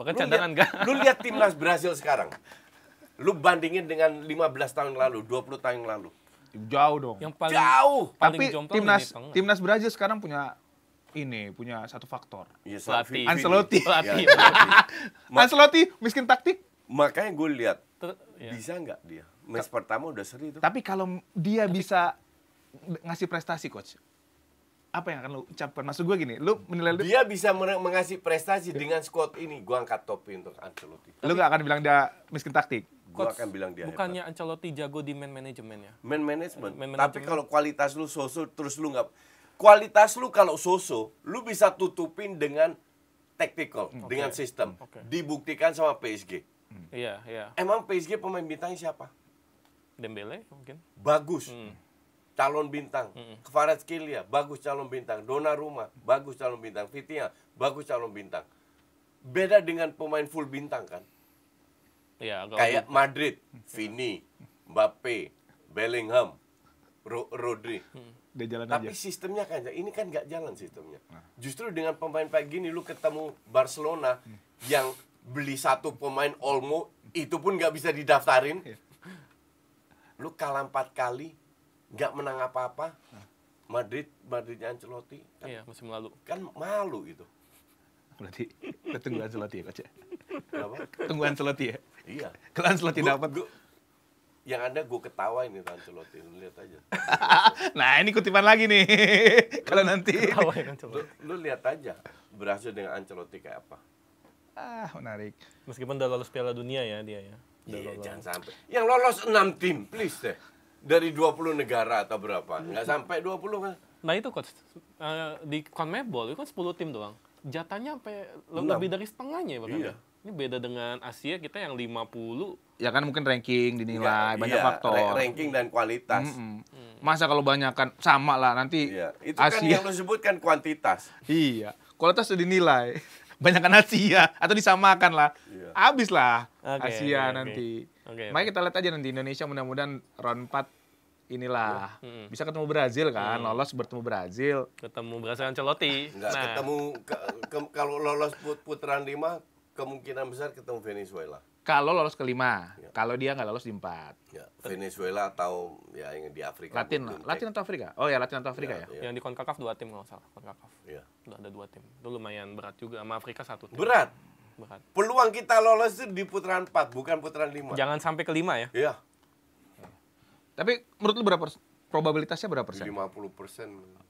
[SPEAKER 1] Lu lihat timnas Brazil sekarang. Lu bandingin dengan 15 tahun lalu, 20 tahun lalu.
[SPEAKER 2] Jauh dong.
[SPEAKER 3] Yang paling
[SPEAKER 1] jauh.
[SPEAKER 2] Tapi timnas Brazil sekarang punya satu faktor.
[SPEAKER 1] Ya,
[SPEAKER 3] pelatih.
[SPEAKER 2] Ancelotti.
[SPEAKER 3] Pelatih.
[SPEAKER 2] Ancelotti miskin taktik.
[SPEAKER 1] Makanya gue lihat
[SPEAKER 3] Ya.
[SPEAKER 1] bisa nggak dia. Match pertama udah seri itu.
[SPEAKER 2] Tapi kalau dia bisa ngasih prestasi, coach, apa yang akan lu ucapkan? Maksud gue gini, lu menilai
[SPEAKER 1] Dia bisa mengasih prestasi dengan squad ini. Gue angkat topi untuk Ancelotti.
[SPEAKER 2] lu gak akan bilang dia miskin taktik.
[SPEAKER 1] Gue akan bilang dia
[SPEAKER 3] bukannya
[SPEAKER 1] hebat.
[SPEAKER 3] Ancelotti jago di man management ya?
[SPEAKER 1] Man management.
[SPEAKER 3] Man
[SPEAKER 1] Tapi
[SPEAKER 3] management.
[SPEAKER 1] kalau kualitas lu so-so terus lu nggak. Kualitas lu kalau so-so, lu bisa tutupin dengan tactical, dengan sistem. Dibuktikan sama PSG.
[SPEAKER 3] Iya, iya.
[SPEAKER 1] Emang PSG pemain bintangnya siapa?
[SPEAKER 3] Dembele mungkin.
[SPEAKER 1] Bagus. Calon bintang. Kvaratskhelia, bagus calon bintang. Donnarumma, bagus calon bintang. Vitinha, bagus calon bintang. Beda dengan pemain full bintang kan.
[SPEAKER 3] Iya,
[SPEAKER 1] Kayak Madrid, Vini, Mbappe, Bellingham, Rodri.
[SPEAKER 2] Dia jalan
[SPEAKER 1] Tapi
[SPEAKER 2] aja.
[SPEAKER 1] sistemnya kan, ini kan nggak jalan sistemnya. Justru dengan pemain kayak gini, lu ketemu Barcelona yang beli satu pemain Olmo, itu pun nggak bisa didaftarin. Lu kalah 4 kali, nggak menang apa-apa. Madridnya Ancelotti, kan,
[SPEAKER 3] iya, musim lalu.
[SPEAKER 1] kan malu gitu.
[SPEAKER 2] Berarti kita tunggu Ancelotti ya, coach.
[SPEAKER 1] Kenapa?
[SPEAKER 2] Tunggu Ancelotti ya.
[SPEAKER 1] Iya.
[SPEAKER 2] Kalau Ancelotti dapat.
[SPEAKER 1] Yang ada gue ketawain itu Ancelotti, lu lihat aja.
[SPEAKER 2] Nah, ini kutipan lagi nih. Kalau nanti.
[SPEAKER 3] Tawain Ancelotti.
[SPEAKER 1] Lu lihat aja berhasil dengan Ancelotti kayak apa.
[SPEAKER 2] Menarik.
[SPEAKER 3] Meskipun udah lolos Piala Dunia ya dia ya. Udah
[SPEAKER 1] Iya,
[SPEAKER 3] lolos.
[SPEAKER 1] jangan sampai. Yang lolos 6 tim, please deh. Dari 20 negara atau berapa? Nggak sampai 20 kan?
[SPEAKER 3] Nah itu coach, di CONMEBOL itu kan 10 tim doang. Jatahnya sampai
[SPEAKER 1] Enam.
[SPEAKER 3] lebih dari setengahnya bahkan.
[SPEAKER 1] Iya.
[SPEAKER 3] Ya. Ini beda dengan Asia, kita yang 50.
[SPEAKER 2] Ya kan mungkin ranking dinilai, banyak
[SPEAKER 1] Iya,
[SPEAKER 2] faktor.
[SPEAKER 1] ranking dan kualitas.
[SPEAKER 2] Masa kalau banyak kan sama lah nanti
[SPEAKER 1] Iya, itu kan
[SPEAKER 2] Asia.
[SPEAKER 1] yang lu sebutkan kuantitas.
[SPEAKER 2] Iya, kualitas sudah dinilai. Banyakan Asia atau disamakan lah.
[SPEAKER 1] Iya.
[SPEAKER 2] Habis lah
[SPEAKER 3] Oke,
[SPEAKER 2] Asia
[SPEAKER 3] oke,
[SPEAKER 2] nanti.
[SPEAKER 3] oke.
[SPEAKER 2] Makanya kita lihat aja nanti Indonesia mudah-mudahan round 4 inilah. Bisa ketemu Brazil kan, lolos bertemu Brazil.
[SPEAKER 3] Ketemu Brasil Ancelotti.
[SPEAKER 1] Nggak ketemu, kalau lolos putaran 5, kemungkinan besar ketemu Venezuela.
[SPEAKER 2] Kalau lolos ke 5, kalau dia nggak lolos di 4.
[SPEAKER 1] Ya, Venezuela atau ya yang di Afrika.
[SPEAKER 2] Latin lah. Latin atau Afrika? Oh ya, Latin atau Afrika ya?
[SPEAKER 3] Yang di CONCACAF 2 tim kalau nggak salah. CONCACAF.
[SPEAKER 1] Iya.
[SPEAKER 3] Udah ada 2 tim. Itu lumayan berat juga. Sama Afrika 1 tim.
[SPEAKER 1] Berat.
[SPEAKER 3] Berat.
[SPEAKER 1] Peluang kita lolos itu di putaran 4, bukan putaran 5.
[SPEAKER 3] Jangan sampai ke 5 ya.
[SPEAKER 1] Iya.
[SPEAKER 2] Tapi menurut lu berapa probabilitasnya berapa persen?
[SPEAKER 1] 50%.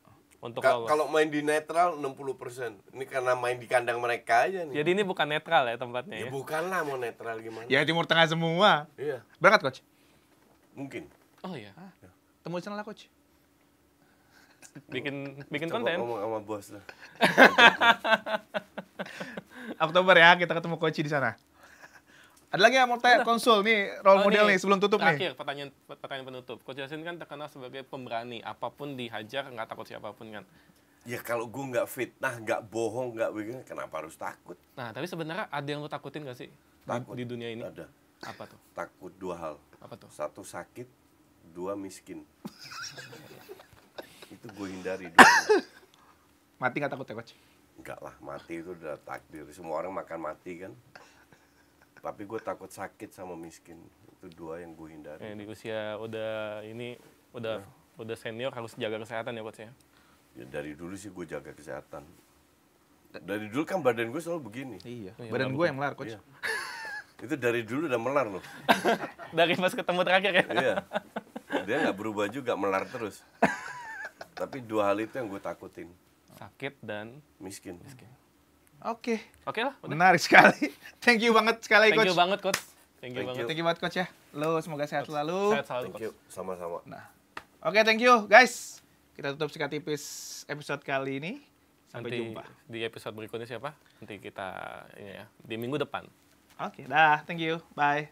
[SPEAKER 3] Untuk lolos.
[SPEAKER 1] Kalau main di netral 60%. Ini karena main di kandang mereka aja nih.
[SPEAKER 3] Jadi ini bukan netral ya tempatnya
[SPEAKER 1] Ya
[SPEAKER 3] ya.
[SPEAKER 1] bukanlah mau netral gimana.
[SPEAKER 2] Ya Timur Tengah semua.
[SPEAKER 1] Iya,
[SPEAKER 2] Berangkat coach?
[SPEAKER 1] mungkin.
[SPEAKER 3] Oh iya.
[SPEAKER 2] Temu di sana lah coach.
[SPEAKER 3] Bikin
[SPEAKER 1] Coba
[SPEAKER 3] konten.
[SPEAKER 1] ngomong sama bos lah.
[SPEAKER 2] Oktober ya kita ketemu coach di sana. Ada lagi yang mau tanya konsul nih role model nih sebelum tutup nih.
[SPEAKER 3] Terakhir pertanyaan penutup. Coach Yasin kan terkenal sebagai pemberani. Apapun dihajar nggak takut siapapun kan.
[SPEAKER 1] Ya kalau gue nggak fitnah, nggak bohong, nggak begini, kenapa harus takut?
[SPEAKER 3] Nah tapi sebenarnya ada yang lo takutin nggak sih
[SPEAKER 1] Takut.
[SPEAKER 3] di dunia ini?
[SPEAKER 1] Ada.
[SPEAKER 3] Apa tuh?
[SPEAKER 1] Takut 2 hal.
[SPEAKER 3] Apa tuh?
[SPEAKER 1] 1 sakit, 2 miskin. Itu gue hindari dulu.
[SPEAKER 2] Mati nggak takut ya coach?
[SPEAKER 1] Enggak lah, mati itu udah takdir. Semua orang makan mati kan. Tapi gue takut sakit sama miskin. Itu 2 yang gue hindari.
[SPEAKER 3] Di usia udah senior harus jaga kesehatan ya coach ya.
[SPEAKER 1] Ya dari dulu sih gue jaga kesehatan. Dari dulu kan badan gue selalu begini.
[SPEAKER 2] Iya.
[SPEAKER 3] Iya,
[SPEAKER 2] Badan gue yang melar, coach.
[SPEAKER 1] Iya. Itu dari dulu udah melar loh.
[SPEAKER 3] Dari pas ketemu terakhir ya.
[SPEAKER 1] Iya. Dia nggak berubah juga, melar terus. Tapi 2 hal itu yang gue takutin.
[SPEAKER 3] Sakit dan
[SPEAKER 1] Miskin.
[SPEAKER 2] Oke.
[SPEAKER 3] oke lah. Udah.
[SPEAKER 2] Menarik sekali. Thank you banget sekali,
[SPEAKER 3] Thank
[SPEAKER 2] coach.
[SPEAKER 3] you banget coach. Thank you
[SPEAKER 1] Thank
[SPEAKER 3] banget.
[SPEAKER 2] Thank you banget, coach ya. Lo semoga sehat selalu.
[SPEAKER 3] Sehat selalu
[SPEAKER 1] Thank
[SPEAKER 3] coach.
[SPEAKER 1] you. Sama-sama.
[SPEAKER 2] Nah, oke, thank you guys. Kita tutup Sikat Tipis episode kali ini. Sampai
[SPEAKER 3] Nanti
[SPEAKER 2] jumpa.
[SPEAKER 3] di episode berikutnya siapa? Nanti kita ini ya di minggu depan.
[SPEAKER 2] Oke, dah. Thank you. Bye.